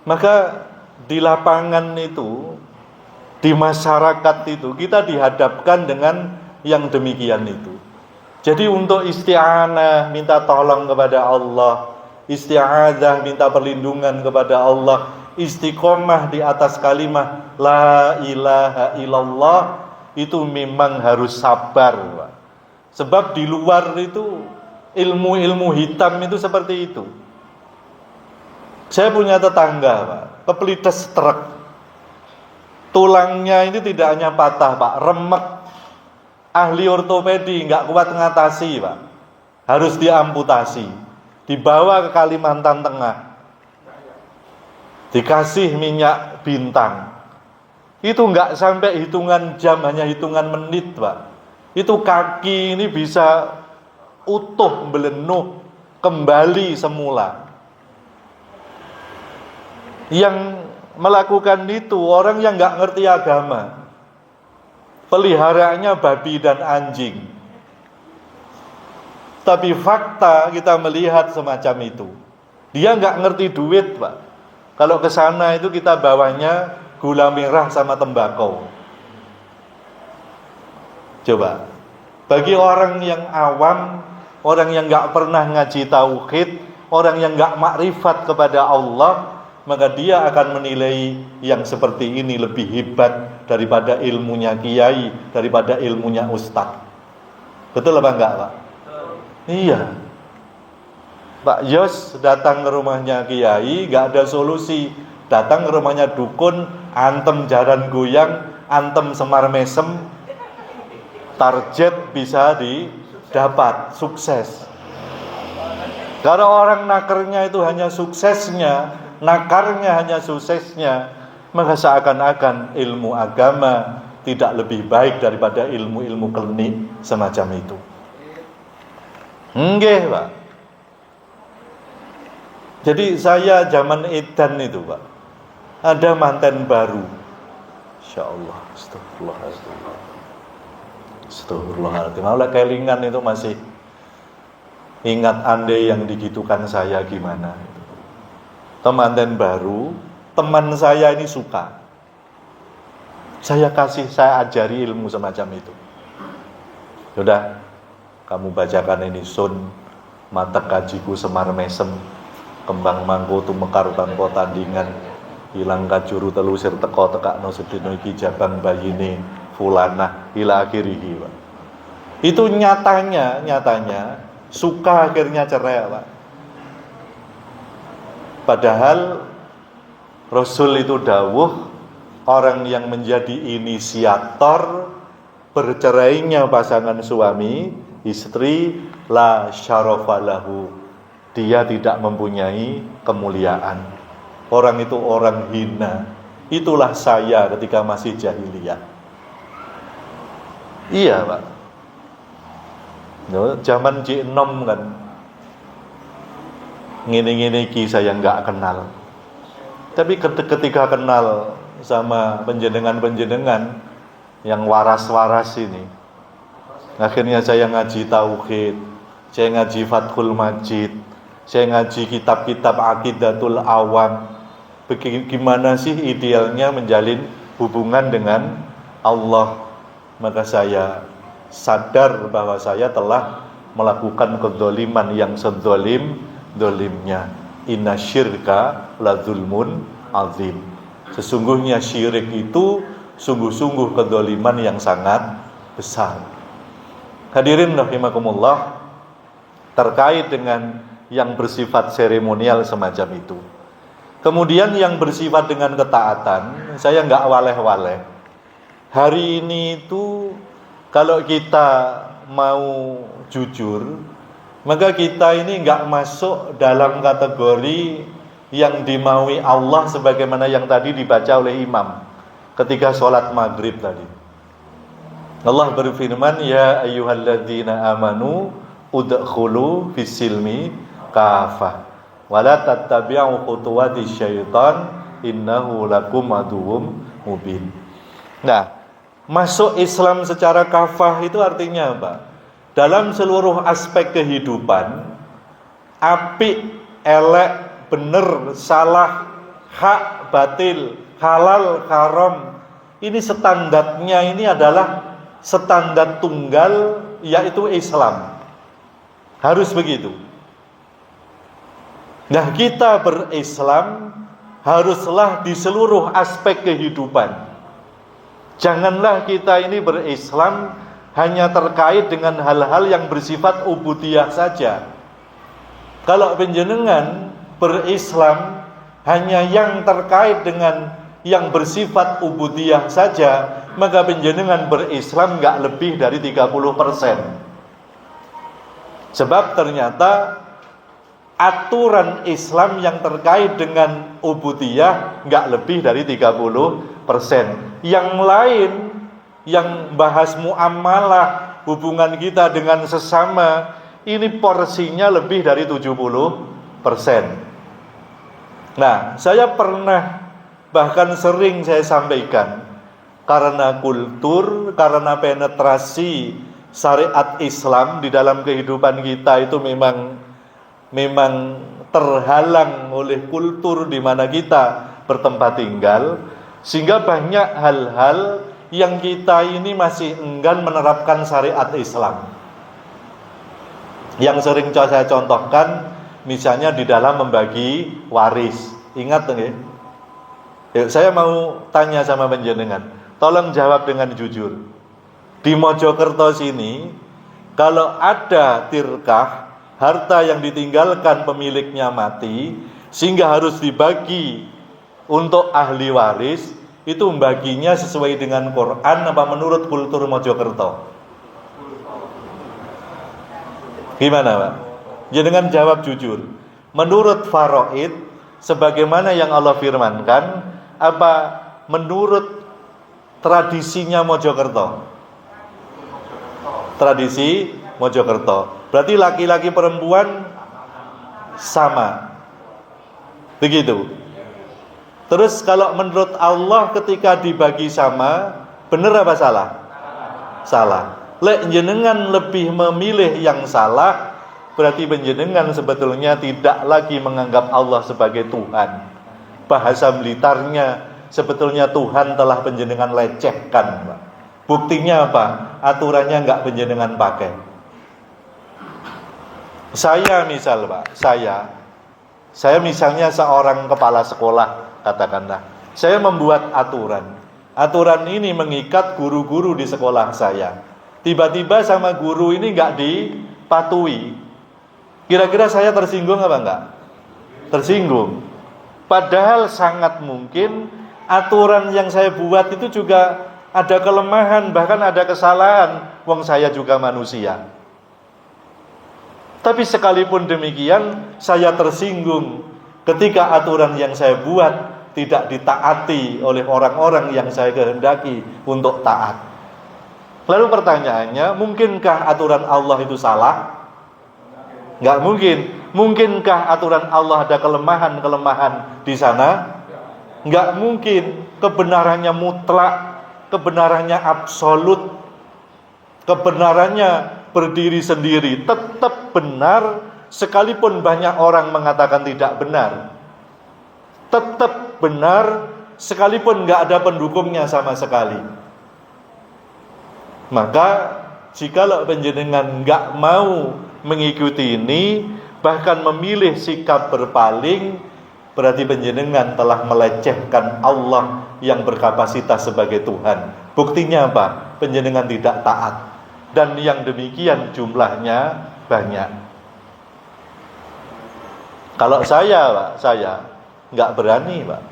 Speaker 3: maka di lapangan itu, di masyarakat itu, kita dihadapkan dengan yang demikian itu. Jadi untuk isti'anah, minta tolong kepada Allah, isti'adzah, minta perlindungan kepada Allah, istiqomah di atas kalimat la ilaha illallah, itu memang harus sabar, Pak. Sebab di luar itu ilmu-ilmu hitam itu seperti itu. Saya punya tetangga, Pak, kepelites truk. Tulangnya ini tidak hanya patah, Pak, remek. Ahli ortopedi nggak kuat ngatasi, Pak. Harus diamputasi. Dibawa ke Kalimantan Tengah. Dikasih minyak bintang. Itu nggak sampai hitungan jam, hanya hitungan menit, Pak. Itu kaki ini bisa utuh, belenuh, kembali semula. Yang melakukan itu orang yang nggak ngerti agama, peliharaannya babi dan anjing. Tapi fakta kita melihat semacam itu. Dia nggak ngerti duit, Pak. Kalau ke sana itu kita bawanya gula merah sama tembakau. Coba, bagi orang yang awam, orang yang nggak pernah ngaji tauhid, orang yang nggak makrifat kepada Allah, maka dia akan menilai yang seperti ini lebih hebat daripada ilmunya kiai, daripada ilmunya ustadz. Betul apa enggak, Pak? Iya. Pak Yos datang ke rumahnya kiai, nggak ada solusi. Datang ke rumahnya dukun, antem jaran goyang, antem semar mesem, target bisa didapat, sukses. Karena orang nakernya itu hanya suksesnya, nakarnya hanya suksesnya, maka seakan-akan ilmu agama tidak lebih baik daripada ilmu-ilmu klinik semacam itu. Nggih, Pak. Jadi saya zaman edan itu, Pak, ada manten baru. Insyaallah, astagfirullahaladzim. Malah kelingan itu masih ingat andai yang digitukan saya gimana. Temanten baru, teman saya ini suka. Saya ajari ilmu semacam itu. Yaudah, kamu bacakan ini sun, mata kajiku semar mesem, kembang mangko tumekar tanpa tandingan, hilang kajuru telusir teko tekakno sedina iki jabang bayine fulanah ila akhirih, Pak. Itu nyatanya suka akhirnya cerai, Pak. Padahal Rasul itu dawuh, orang yang menjadi inisiator bercerainya pasangan suami istri la syarafalahu, dia tidak mempunyai kemuliaan. Orang itu orang hina. Itulah saya ketika masih jahiliyah. Iya, Pak. No, zaman Cik Nom kan, ngene-ngene iki saya nggak kenal. Tapi ketika kenal sama penjenengan-penjenengan yang waras-waras ini, akhirnya saya ngaji tauhid, saya ngaji Fathul Majid, saya ngaji kitab-kitab Aqidatul Awam. Bagaimana sih idealnya menjalin hubungan dengan Allah? Maka saya sadar bahwa saya telah melakukan kedzaliman yang sedzalim-dzalimnya. Inna syirka la zulmun azim. Sesungguhnya syirik itu sungguh-sungguh kedzaliman yang sangat besar. Hadirin rahimakumullah, terkait dengan yang bersifat seremonial semacam itu. Kemudian yang bersifat dengan ketaatan, saya nggak waleh-waleh. Hari ini itu kalau kita mau jujur, maka kita ini nggak masuk dalam kategori yang dimaui Allah sebagaimana yang tadi dibaca oleh imam ketika sholat maghrib tadi. Allah berfirman, ya ayyuhalladzina amanu udkhulu fis-silmi kafah wala tattabi'u khutuwatis syaitan innahu lakum aduwwum mubin. Nah, masuk Islam secara kafah itu artinya apa? Dalam seluruh aspek kehidupan, apik, elek, bener, salah, hak, batil, halal, haram, ini standarnya ini adalah standar tunggal, yaitu Islam. Harus begitu. Nah, kita berislam haruslah di seluruh aspek kehidupan. Janganlah kita ini berislam hanya terkait dengan hal-hal yang bersifat ubudiyah saja. Kalau penjenengan berislam hanya yang terkait dengan yang bersifat ubudiyah saja, maka penjenengan berislam nggak lebih dari 30%. Sebab ternyata aturan Islam yang terkait dengan ubudiyah nggak lebih dari 30%. Yang lain yang bahas muamalah, hubungan kita dengan sesama, ini porsinya lebih dari 70%. Nah, saya pernah, bahkan sering saya sampaikan, karena kultur, karena penetrasi syariat Islam di dalam kehidupan kita itu memang terhalang oleh kultur di mana kita bertempat tinggal, sehingga banyak hal-hal yang kita ini masih enggan menerapkan syariat Islam. Yang sering saya contohkan, misalnya di dalam membagi waris. Ingat nggih? Saya mau tanya sama penjenengan, tolong jawab dengan jujur. Di Mojokerto sini, kalau ada tirkah, harta yang ditinggalkan pemiliknya mati, sehingga harus dibagi untuk ahli waris, itu membaginya sesuai dengan Quran apa menurut kultur Mojokerto? Gimana Pak? Jangan jawab jujur. Menurut faraid, sebagaimana yang Allah firmankan, apa menurut tradisinya Mojokerto? Tradisi Mojokerto. Berarti laki-laki perempuan sama. Begitu. Terus kalau menurut Allah ketika dibagi sama, benar apa salah? Salah. Lek jenengan lebih memilih yang salah, berarti penjenengan sebetulnya tidak lagi menganggap Allah sebagai Tuhan. Bahasa Blitarnya, sebetulnya Tuhan telah penjenengan lecehkan, Pak. Buktinya apa? Aturannya enggak penjenengan pakai. Saya misal, Pak, saya misalnya seorang kepala sekolah, katakanlah, saya membuat aturan. Aturan ini mengikat guru-guru di sekolah saya. Tiba-tiba sama guru ini enggak dipatuhi. Kira-kira saya tersinggung apa enggak? Tersinggung. Padahal sangat mungkin aturan yang saya buat itu juga ada kelemahan, bahkan ada kesalahan. Wong saya juga manusia. Tapi sekalipun demikian, saya tersinggung ketika aturan yang saya buat tidak ditaati oleh orang-orang yang saya kehendaki untuk taat. Lalu pertanyaannya, mungkinkah aturan Allah itu salah? Nggak mungkin. Mungkinkah aturan Allah ada kelemahan-kelemahan di sana? Nggak mungkin. Kebenarannya mutlak, kebenarannya absolut, kebenarannya berdiri sendiri, tetap benar, sekalipun banyak orang mengatakan tidak benar. Tetap benar, sekalipun nggak ada pendukungnya sama sekali. Maka jikalau panjenengan nggak mau mengikuti ini, bahkan memilih sikap berpaling, berarti panjenengan telah melecehkan Allah yang berkapasitas sebagai Tuhan. Buktinya apa? Panjenengan tidak taat. Dan yang demikian jumlahnya banyak. Kalau saya, Pak, saya nggak berani, Pak.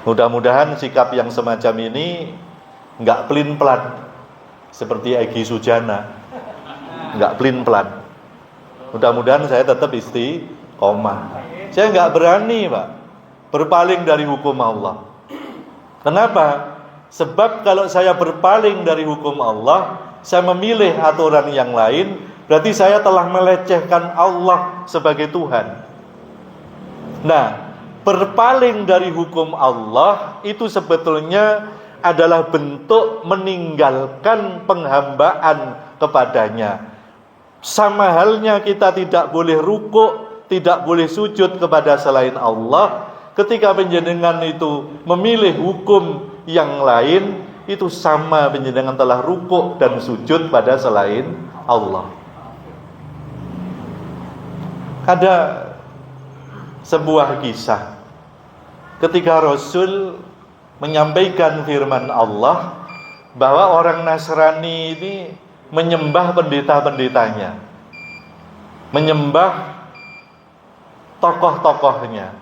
Speaker 3: Mudah-mudahan sikap yang semacam ini nggak pelin-pelan seperti Egy Sujana, nggak pelin-pelan. Mudah-mudahan saya tetap istiqomah. Saya nggak berani, Pak, berpaling dari hukum Allah. Kenapa? Sebab kalau saya berpaling dari hukum Allah, saya memilih aturan yang lain, berarti saya telah melecehkan Allah sebagai Tuhan. Nah, berpaling dari hukum Allah itu sebetulnya adalah bentuk meninggalkan penghambaan kepadanya. Sama halnya kita tidak boleh rukuk, tidak boleh sujud kepada selain Allah. Ketika panjenengan itu memilih hukum yang lain, itu sama panjenengan telah rukuk dan sujud pada selain Allah. Ada sebuah kisah ketika Rasul menyampaikan firman Allah bahwa orang Nasrani ini menyembah pendeta-pendetanya, menyembah tokoh-tokohnya.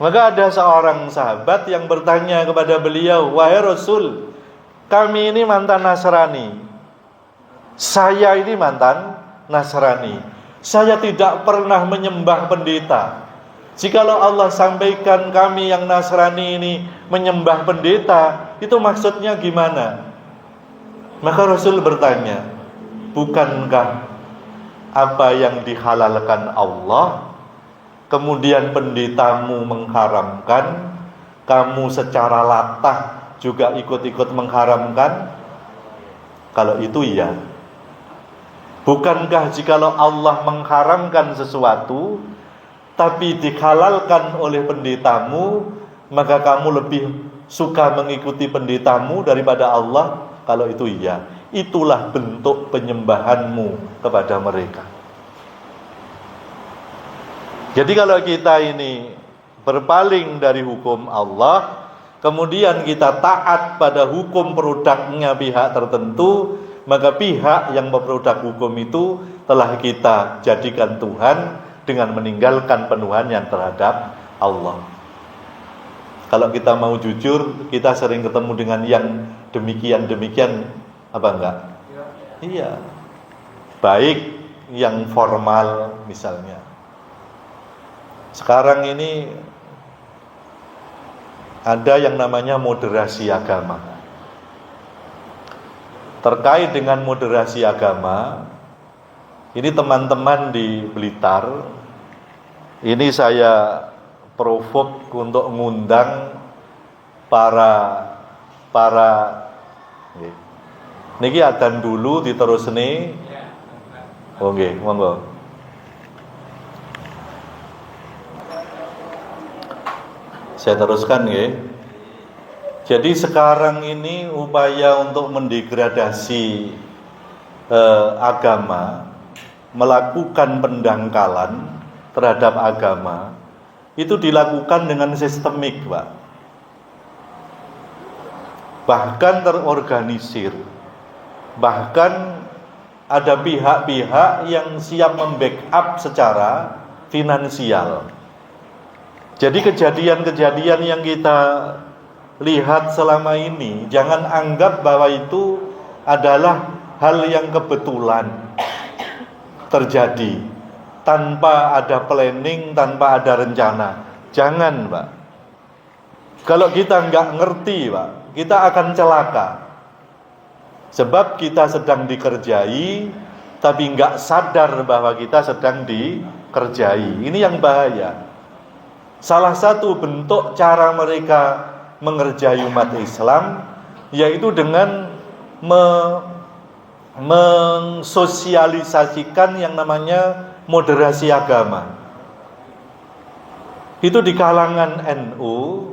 Speaker 3: Maka ada seorang sahabat yang bertanya kepada beliau, "Wahai Rasul, kami ini mantan Nasrani. Saya ini mantan Nasrani. Saya tidak pernah menyembah pendeta. Jikalau Allah sampaikan kami yang Nasrani ini menyembah pendeta, itu maksudnya gimana?" Maka Rasul bertanya, "Bukankah apa yang dihalalkan Allah, kemudian pendetamu mengharamkan, kamu secara latah juga ikut-ikut mengharamkan?" Kalau itu iya. Bukankah jikalau Allah mengharamkan sesuatu tapi dihalalkan oleh pendetamu, maka kamu lebih suka mengikuti pendetamu daripada Allah? Kalau itu iya. Itulah bentuk penyembahanmu kepada mereka. Jadi kalau kita ini berpaling dari hukum Allah, kemudian kita taat pada hukum produknya pihak tertentu, maka pihak yang memproduk hukum itu telah kita jadikan Tuhan dengan meninggalkan penuhannya terhadap Allah. Kalau kita mau jujur, kita sering ketemu dengan yang demikian-demikian, apa enggak? Iya. Baik yang formal misalnya. Sekarang ini ada yang namanya moderasi agama. Terkait dengan moderasi agama, ini teman-teman di Blitar, ini saya provok untuk mengundang para niki adzan dulu diterusne. Oke, monggo. Saya teruskan nggih. Jadi sekarang ini upaya untuk mendegradasi agama, melakukan pendangkalan terhadap agama, itu dilakukan dengan sistemik, Pak. Bahkan terorganisir. Bahkan ada pihak-pihak yang siap membackup secara finansial. Jadi kejadian-kejadian yang kita lihat selama ini, jangan anggap bahwa itu adalah hal yang kebetulan terjadi tanpa ada planning, tanpa ada rencana. Jangan, Pak. Kalau kita nggak ngerti, Pak, kita akan celaka. Sebab kita sedang dikerjai, tapi nggak sadar bahwa kita sedang dikerjai. Ini yang bahaya. Salah satu bentuk cara mereka mengerjai umat Islam yaitu dengan mensosialisasikan yang namanya moderasi agama. Itu di kalangan NU,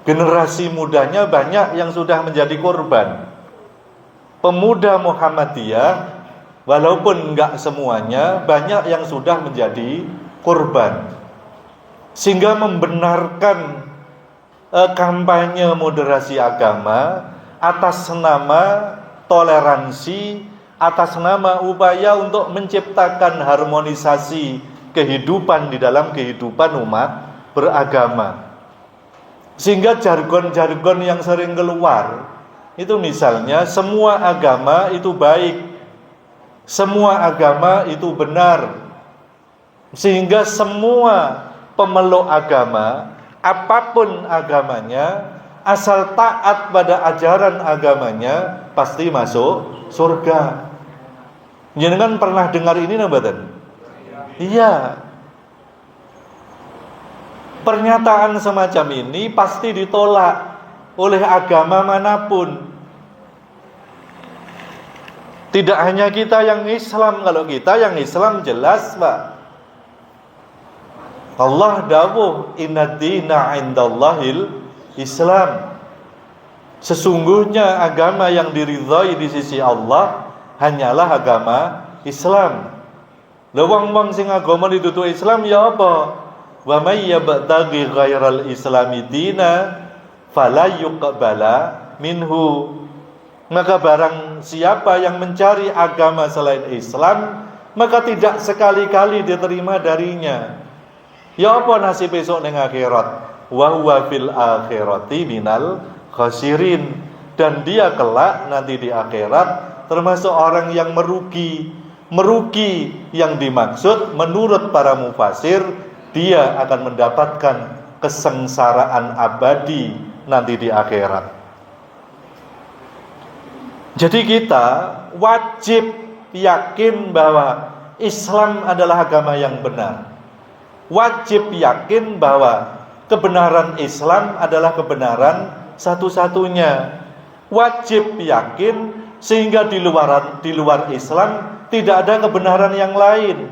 Speaker 3: generasi mudanya banyak yang sudah menjadi korban. Pemuda Muhammadiyah, walaupun enggak semuanya, banyak yang sudah menjadi korban. Sehingga membenarkan kampanye moderasi agama atas nama toleransi, atas nama upaya untuk menciptakan harmonisasi kehidupan di dalam kehidupan umat beragama. Sehingga jargon-jargon yang sering keluar itu misalnya semua agama itu baik, semua agama itu benar, sehingga semua pemeluk agama, apapun agamanya, asal taat pada ajaran agamanya, pasti masuk surga. Jenengan pernah dengar ini mboten? Iya. Pernyataan semacam ini pasti ditolak oleh agama manapun. Tidak hanya kita yang Islam, kalau kita yang Islam jelas, Pak. Allah dawuh, "Inna dina 'indallahil Islam." Sesungguhnya agama yang diridhai di sisi Allah hanyalah agama Islam. Lha wong-wong sing agama ditutu Islam ya apa? Wa may yabtaghi ghairal islami dina fala yuqbala minhu. Maka barang siapa yang mencari agama selain Islam, maka tidak sekali-kali diterima darinya. Ya apa nasib besok ning akhirat? Wa huwa fil akhirati minal khasirin. Dan dia kelak nanti di akhirat termasuk orang yang merugi. Merugi yang dimaksud menurut para mufasir, dia akan mendapatkan kesengsaraan abadi nanti di akhirat. Jadi kita wajib yakin bahwa Islam adalah agama yang benar. Wajib yakin bahwa kebenaran Islam adalah kebenaran satu-satunya. Wajib yakin sehingga di luar Islam tidak ada kebenaran yang lain.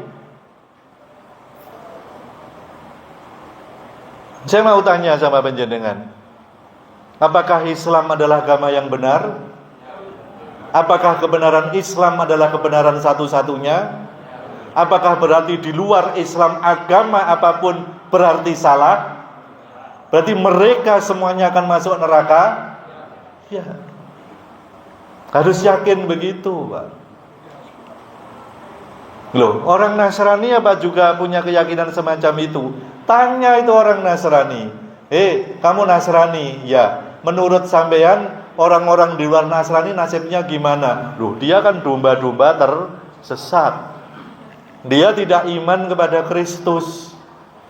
Speaker 3: Saya mau tanya sama panjenengan, apakah Islam adalah agama yang benar? Apakah kebenaran Islam adalah kebenaran satu-satunya? Apakah berarti di luar Islam agama apapun berarti salah? Berarti mereka semuanya akan masuk neraka? Ya. Harus yakin begitu, Pak. Loh, orang Nasrani apa juga punya keyakinan semacam itu? Tanya itu orang Nasrani. Kamu Nasrani? Ya. Menurut sampean orang-orang di luar Nasrani nasibnya gimana? Loh, dia kan domba-domba tersesat. Dia tidak iman kepada Kristus.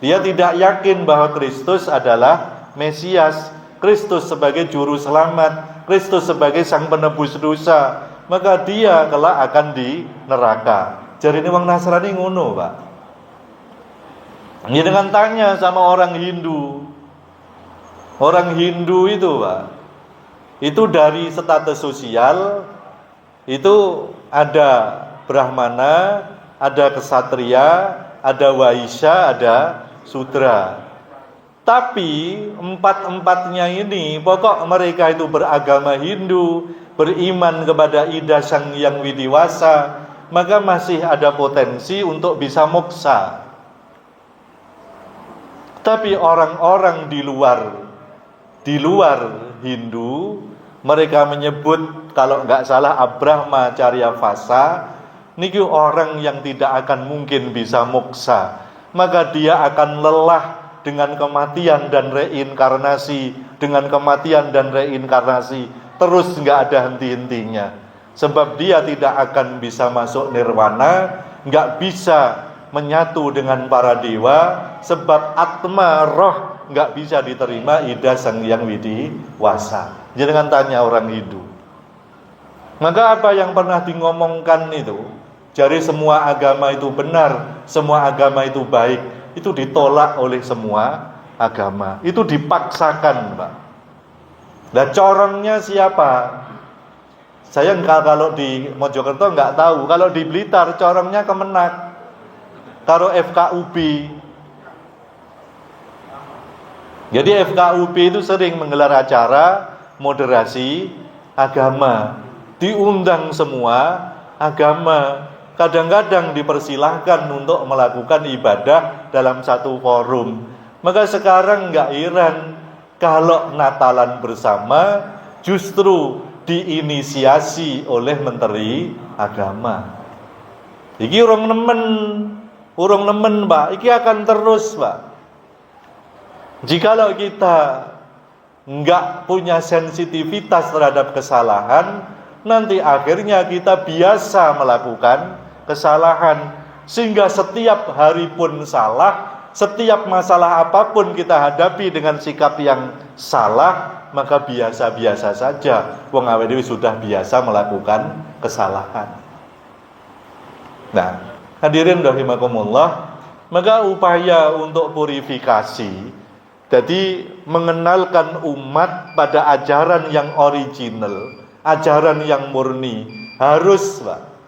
Speaker 3: Dia tidak yakin bahwa Kristus adalah Mesias, Kristus sebagai juru selamat, Kristus sebagai sang penebus dosa. Maka dia kelak akan di neraka. Jadi ini orang Nasrani ngono, Pak. Ini dengan tanya sama orang Hindu. Orang Hindu itu, Pak, itu dari status sosial itu ada Brahmana, ada kesatria, ada waisya, ada sudra. Tapi empat-empatnya ini pokok mereka itu beragama Hindu, beriman kepada Ida Sang Hyang Widiwasa, maka masih ada potensi untuk bisa moksa. Tapi orang-orang di luar Hindu, mereka menyebut kalau nggak salah Abrahmacharya Vasa, niki orang yang tidak akan mungkin bisa moksa, maka dia akan lelah dengan kematian dan reinkarnasi, dengan kematian dan reinkarnasi, terus nggak ada henti-hentinya. Sebab dia tidak akan bisa masuk nirwana, nggak bisa menyatu dengan para dewa, sebab atma roh nggak bisa diterima Ida Sang Hyang Widiwasa. Jangan tanya orang Hindu. Maka apa yang pernah ngomongkan itu, jadi semua agama itu benar, semua agama itu baik, itu ditolak oleh semua agama. Itu dipaksakan, Pak. Nah, corongnya siapa? Saya kalau di Mojokerto nggak tahu. Kalau di Blitar corongnya Kemenak, karo FKUB. Jadi FKUB itu sering menggelar acara moderasi agama, diundang semua agama. Kadang-kadang dipersilahkan untuk melakukan ibadah dalam satu forum. Maka sekarang nggak heran kalau Natalan bersama justru diinisiasi oleh Menteri Agama. Iki urung nemen, Pak. Iki akan terus, Pak. Jikalau kita nggak punya sensitivitas terhadap kesalahan, nanti akhirnya kita biasa melakukan kesalahan, sehingga setiap hari pun salah, setiap masalah apapun kita hadapi dengan sikap yang salah, maka biasa-biasa saja. Wong awake dhewe sudah biasa melakukan kesalahan. Nah, hadirin rahimakumullah, maka upaya untuk purifikasi, jadi mengenalkan umat pada ajaran yang original, ajaran yang murni, harus, Pak.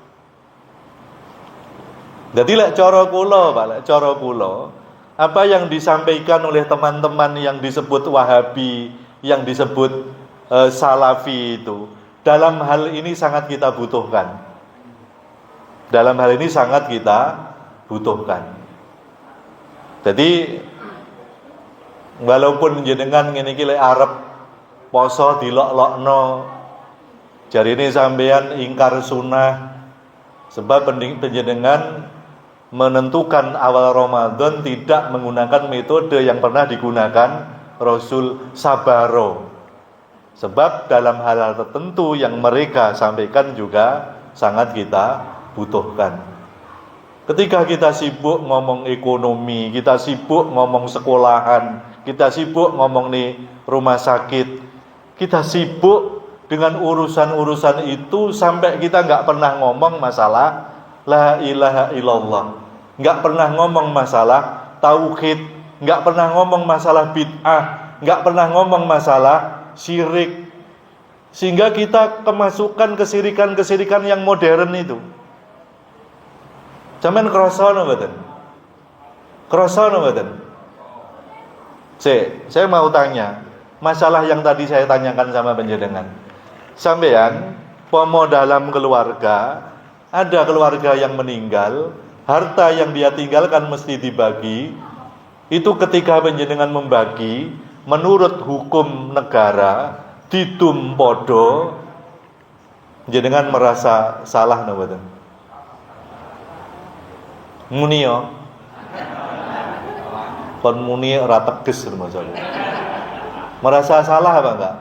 Speaker 3: Jadi lek cara kula, Pak, lek cara kula, apa yang disampaikan oleh teman-teman yang disebut Wahabi, yang disebut Salafi itu, dalam hal ini sangat kita butuhkan. Dalam hal ini sangat kita butuhkan. Jadi walaupun jenengan ngene iki lek arep poso dilok-lokno, jari ini sampean ingkar sunnah, sebab penjenengan menentukan awal Ramadan tidak menggunakan metode yang pernah digunakan Rasul Sabaro. Sebab dalam hal-hal tertentu yang mereka sampaikan juga sangat kita butuhkan. Ketika kita sibuk ngomong ekonomi, kita sibuk ngomong sekolahan, kita sibuk ngomong nih rumah sakit, kita sibuk dengan urusan-urusan itu sampai kita nggak pernah ngomong masalah la ilaha illallah, nggak pernah ngomong masalah tauhid, nggak pernah ngomong masalah bid'ah, nggak pernah ngomong masalah syirik, sehingga kita kemasukan kesirikan-kesirikan yang modern itu. Sampeyan krasa napa mboten? Krasa napa mboten? Saya mau tanya, masalah yang tadi saya tanyakan sama panjenengan. Sampeyan pomo dalam keluarga, ada keluarga yang meninggal, harta yang dia tinggalkan mesti dibagi. Itu ketika panjenengan membagi menurut hukum negara didum podo, panjenengan merasa salah napa mboten? Muni yo. Kon muni ora teges maksudnya. Merasa salah apa enggak?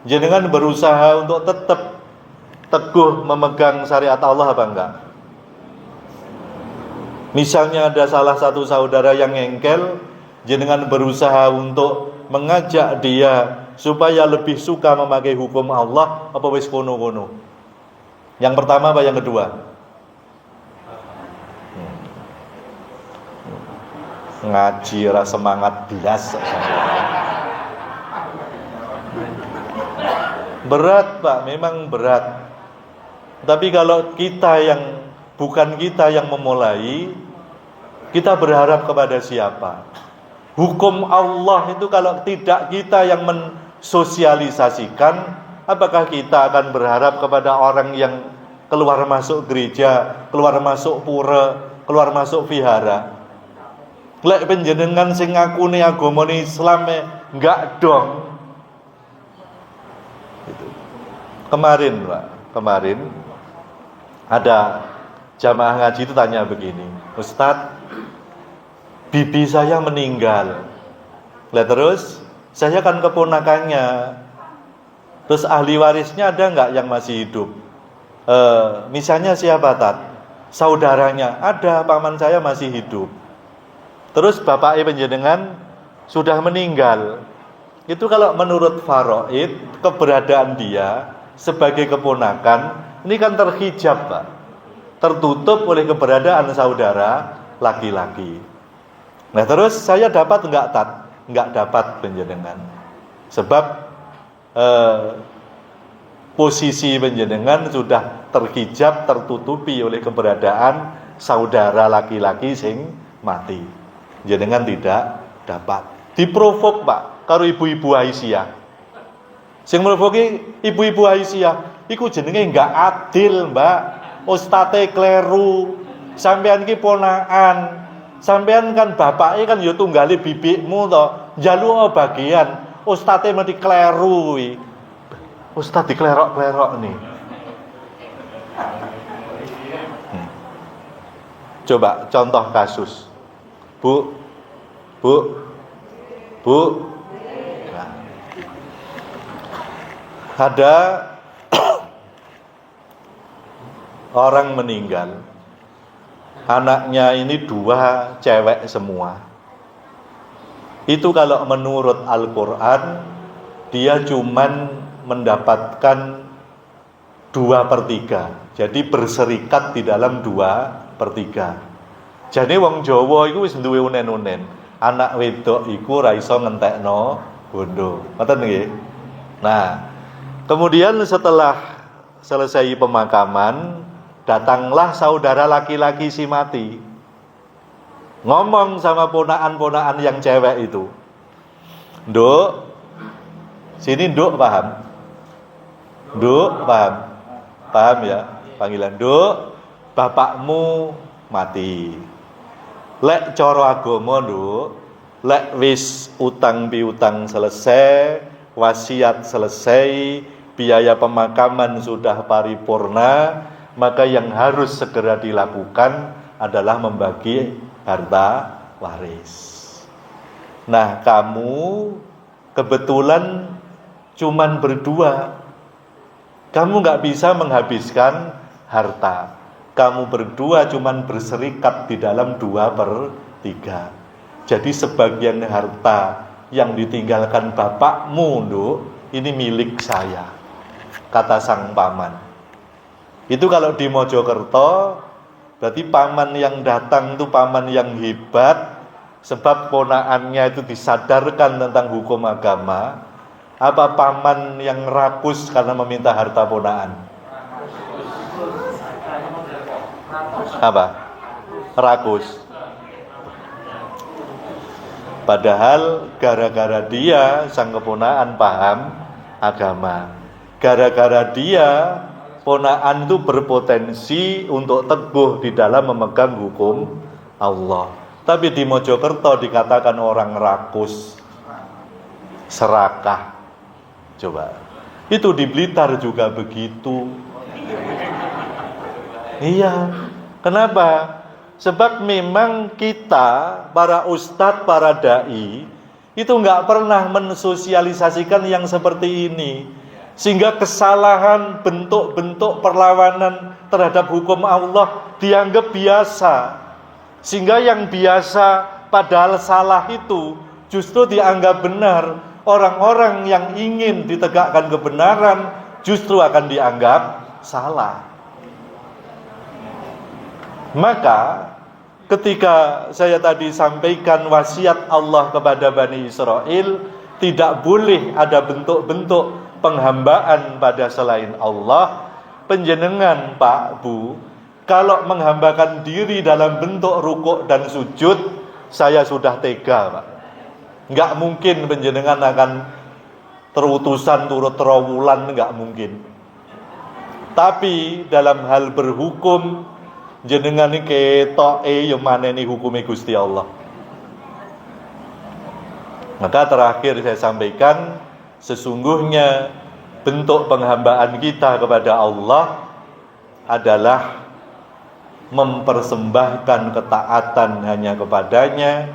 Speaker 3: Jenengan berusaha untuk tetap teguh memegang syariat Allah apa enggak? Misalnya ada salah satu saudara yang engkel, jenengan berusaha untuk mengajak dia supaya lebih suka memakai hukum Allah, apa wis kono-kono? Yang pertama apa yang kedua? Ngaji ora semangat belas. Berat, Pak, memang berat. Tapi kalau kita yang bukan kita yang memulai, kita berharap kepada siapa? Hukum Allah itu kalau tidak kita yang mensosialisasikan, apakah kita akan berharap kepada orang yang keluar masuk gereja, keluar masuk pura, keluar masuk vihara? Lek panjenengan sing ngakune agamane Islam enggak dong. Gitu. Kemarin, Pak, ada jamaah ngaji itu tanya begini, Ustadz, bibi saya meninggal. Lah terus saya kan keponakannya. Terus ahli warisnya ada enggak yang masih hidup? Misalnya siapa, Tat? Saudaranya, ada, paman saya masih hidup. Terus bapak panjenengan sudah meninggal. Itu kalau menurut faraid, keberadaan dia sebagai keponakan ini kan terhijab, Pak. Tertutup oleh keberadaan saudara laki-laki. Nah, terus saya dapat enggak dapat panjenengan. Sebab posisi panjenengan sudah terhijab, tertutupi oleh keberadaan saudara laki-laki sing mati. Jenengan tidak dapat. Diprovok, Pak, karo ibu-ibu Aisyah. Sing mlevoki ibu-ibu Aisyah iku jenenge enggak adil, Mbak. Ustate kleru. Sampean ki ponakan. Sampean kan bapake kan ya tunggale bibikmu to. Njaluk bagian. Ustate mesti kleru kuwi. Ustaz diklerok-klerok nih. Coba contoh kasus. Bu. Nah. Ada orang meninggal. Anaknya ini 2 cewek semua. Itu kalau menurut Al-Quran, dia cuman mendapatkan 2/3. Jadi berserikat di dalam 2/3. Jadi wong Jawa iku wis duwe unen-unen. Anak wedok iku ra iso ngentekno bondo. Ngoten nggih. Nah, kemudian setelah selesai pemakaman, datanglah saudara laki-laki si mati. Ngomong sama ponakan-ponakan yang cewek itu. Nduk, sini Nduk, paham? Nduk, paham? Paham ya? Panggilan Nduk, bapakmu mati. Lek cara agama, Nduk, lek wis utang piutang selesai, wasiat selesai, biaya pemakaman sudah paripurna, maka yang harus segera dilakukan adalah membagi harta waris. Nah, kamu kebetulan cuman berdua. Kamu nggak bisa menghabiskan harta. Kamu berdua cuman berserikat di dalam 2/3. Jadi sebagian harta yang ditinggalkan bapakmu, Nduk, ini milik saya, kata sang paman. Itu kalau di Mojokerto, berarti paman yang datang itu paman yang hebat, sebab ponakannya itu disadarkan tentang hukum agama. Apa paman yang rakus karena meminta harta ponakan? Apa? Rakus. Padahal gara-gara dia sang keponakan paham agama. Gara-gara dia ponakan itu berpotensi untuk teguh di dalam memegang hukum Allah. Tapi di Mojokerto dikatakan orang rakus, serakah. Coba. Itu di Blitar juga begitu. Iya. Kenapa? Sebab memang kita, para ustadz, para da'i, itu nggak pernah mensosialisasikan yang seperti ini. Sehingga kesalahan, bentuk-bentuk perlawanan terhadap hukum Allah dianggap biasa. Sehingga yang biasa padahal salah itu justru dianggap benar. Orang-orang yang ingin ditegakkan kebenaran justru akan dianggap salah. Maka ketika saya tadi sampaikan wasiat Allah kepada Bani Israel, tidak boleh ada bentuk-bentuk penghambaan pada selain Allah. Penjenengan Pak Bu, kalau menghambakan diri dalam bentuk rukuk dan sujud, saya sudah tega, Pak. Enggak mungkin penjenengan akan terutusan turut terawulan, enggak mungkin. Tapi dalam hal berhukum, jenengan ini ketoke yang mana ini hukumnya Gusti Allah. Maka terakhir saya sampaikan, sesungguhnya bentuk penghambaan kita kepada Allah adalah mempersembahkan ketaatan hanya kepadanya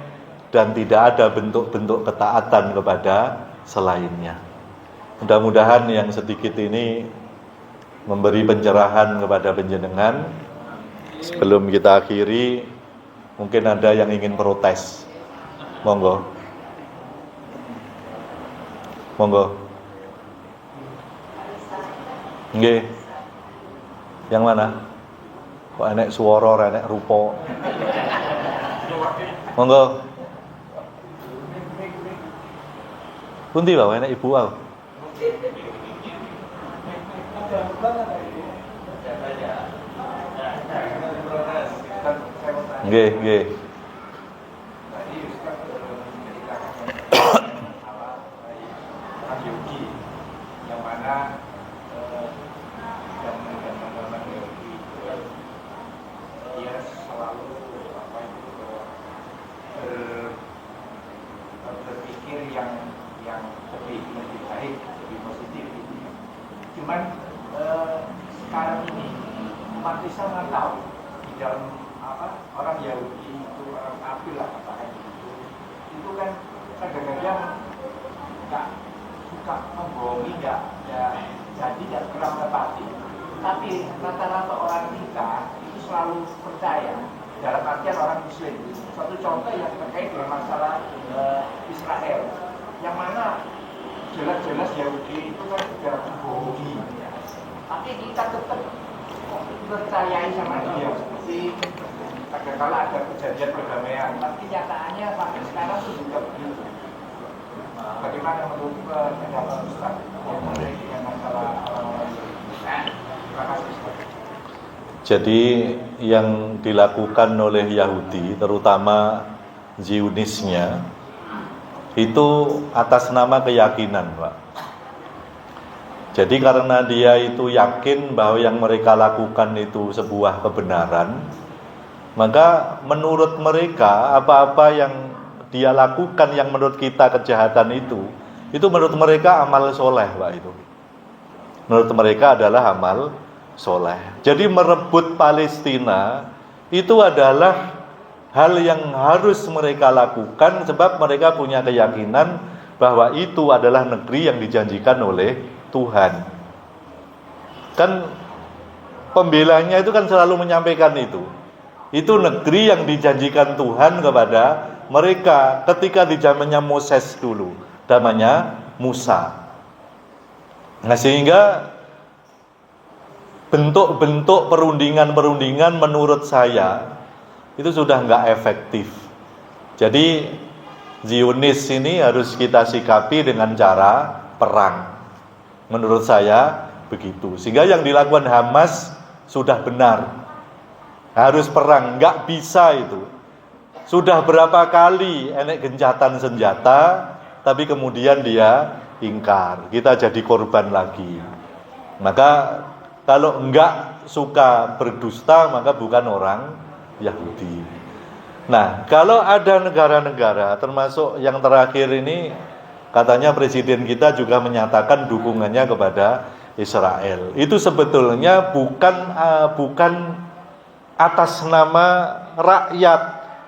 Speaker 3: dan tidak ada bentuk-bentuk ketaatan kepada selainnya. Mudah-mudahan yang sedikit ini memberi pencerahan kepada panjenengan. Sebelum kita akhiri, mungkin ada yang ingin protes. Monggo. Monggo. Nggih. Yang mana? Kok enek swara, enek rupa. Monggo. Pundi wae enek ibu wae. Nggih, nggih.
Speaker 4: Yang mana zaman-zaman Yahudi dia selalu berpikir yang lebih baik, lebih positif gitu ya. Cuman sekarang ini umat Islam nggak tahu di dalam orang Yahudi itu, orang kafir lah katakan itu kan kadang-kadang nggak suka membohongi, nggak jadi nggak pernah menepati. Tapi rata-rata orang kita itu selalu percaya dalam artian orang Muslim. Satu contoh yang terkait dengan masalah Israel, yang mana jelas-jelas Yahudi itu kan sudah membohongi, tapi kita tetap percayai sama dia. Seperti kadang-kala ada perjanjian perdamaian, tapi nyataannya sampai sekarang itu juga begitu. Bagaimana menurut pendapat Ustaz mengenai dengan masalah orang-orang Yahudi? Terima kasih Ustaz.
Speaker 3: Jadi yang dilakukan oleh Yahudi, terutama Zionisnya, itu atas nama keyakinan, Pak. Jadi karena dia itu yakin bahwa yang mereka lakukan itu sebuah kebenaran, maka menurut mereka apa-apa yang dia lakukan yang menurut kita kejahatan itu menurut mereka amal soleh, Pak. Itu menurut mereka adalah amal soleh. Jadi merebut Palestina itu adalah hal yang harus mereka lakukan, sebab mereka punya keyakinan bahwa itu adalah negeri yang dijanjikan oleh Tuhan. Kan pembelanya itu kan selalu menyampaikan itu. Itu negeri yang dijanjikan Tuhan kepada mereka ketika di zamannya Moses dulu, namanya Musa. Nah, sehingga bentuk-bentuk perundingan-perundingan menurut saya itu sudah nggak efektif. Jadi Zionis ini harus kita sikapi dengan cara perang. Menurut saya begitu. Sehingga yang dilakukan Hamas sudah benar. Harus perang, nggak bisa itu. Sudah berapa kali enek gencatan senjata, tapi kemudian dia ingkar. Kita jadi korban lagi. Maka kalau enggak suka berdusta, maka bukan orang Yahudi. Nah, kalau ada negara-negara, termasuk yang terakhir ini, katanya presiden kita juga menyatakan dukungannya kepada Israel. Itu sebetulnya bukan atas nama rakyat.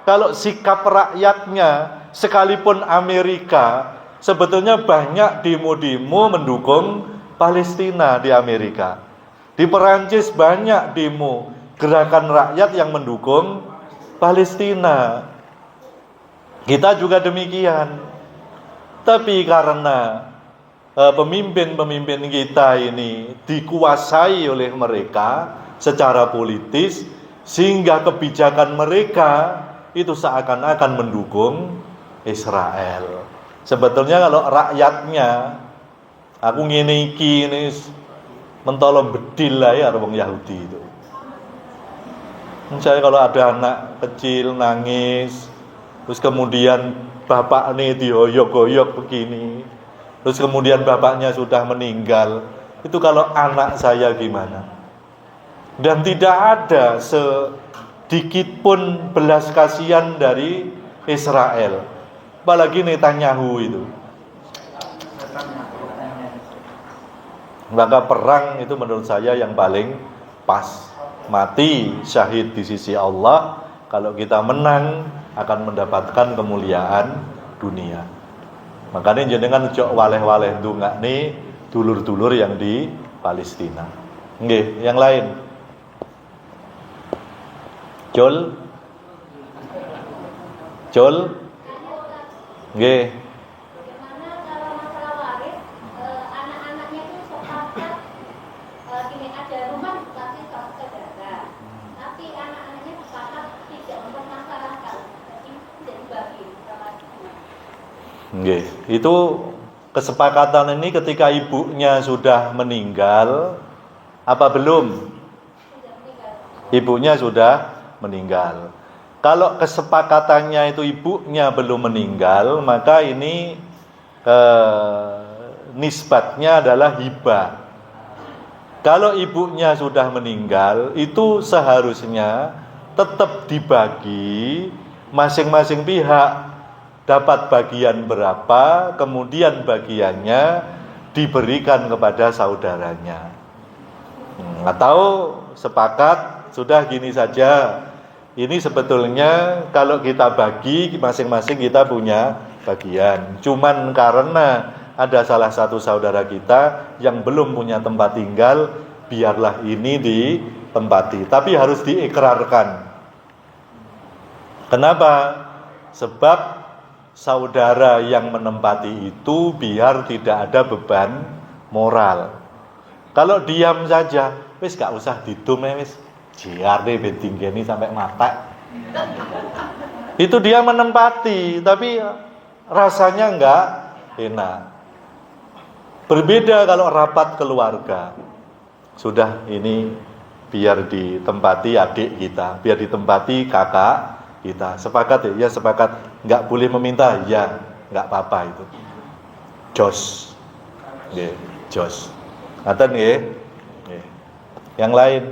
Speaker 3: Kalau sikap rakyatnya, sekalipun Amerika, sebetulnya banyak demo-demo mendukung Palestina di Amerika. Di Perancis banyak demo gerakan rakyat yang mendukung Palestina. Kita juga demikian. Tapi karena pemimpin-pemimpin kita ini dikuasai oleh mereka secara politis, sehingga kebijakan mereka itu seakan-akan mendukung Israel. Sebetulnya kalau rakyatnya, aku ngene iki ini mentolong bedil lah ya orang Yahudi itu. Misalnya kalau ada anak kecil nangis, terus kemudian bapaknya dihoyok-hoyok begini, terus kemudian bapaknya sudah meninggal, itu kalau anak saya gimana? Dan tidak ada sedikit pun belas kasihan dari Israel, apalagi Netanyahu itu. Maka perang itu menurut saya yang paling pas. Mati syahid di sisi Allah, kalau kita menang akan mendapatkan kemuliaan dunia. Makanya jenengan jok waleh-waleh ndongakne dulur-dulur yang di Palestina. Nggih, yang lain. Jol. Nggih.
Speaker 5: Bagaimana kalau masalah waris, anak-anaknya itu sepakat
Speaker 3: Nggih, itu kesepakatan ini ketika ibunya sudah meninggal apa belum? Ibunya sudah meninggal. Kalau kesepakatannya itu ibunya belum meninggal, maka ini nisbatnya adalah hibah. Kalau ibunya sudah meninggal, itu seharusnya tetap dibagi, masing-masing pihak dapat bagian berapa, kemudian bagiannya diberikan kepada saudaranya. Atau sepakat, sudah gini saja, ini sebetulnya kalau kita bagi, masing-masing kita punya bagian. Cuman karena ada salah satu saudara kita yang belum punya tempat tinggal, biarlah ini ditempati. Tapi harus diikrarkan. Kenapa? Sebab saudara yang menempati itu biar tidak ada beban moral. Kalau diam saja, wis gak usah didum wis. Jiarne ben tinggeni sampai mata. Itu dia menempati, tapi rasanya enggak enak. Berbeda kalau rapat keluarga. Sudah ini biar ditempati adik kita, biar ditempati kakak kita. Sepakat ya? Ya sepakat. Enggak boleh meminta, ya enggak apa-apa itu. Jos. Nggih, jos. Ngaten nggih? Nggih. Yang lain.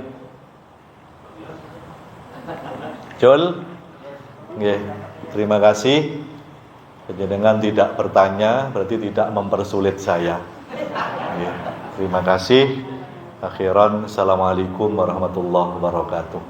Speaker 3: Jol. Nggih. Terima kasih. Dengan tidak bertanya berarti tidak mempersulit saya. Nggih. Terima kasih. Akhiran, assalamualaikum warahmatullahi wabarakatuh.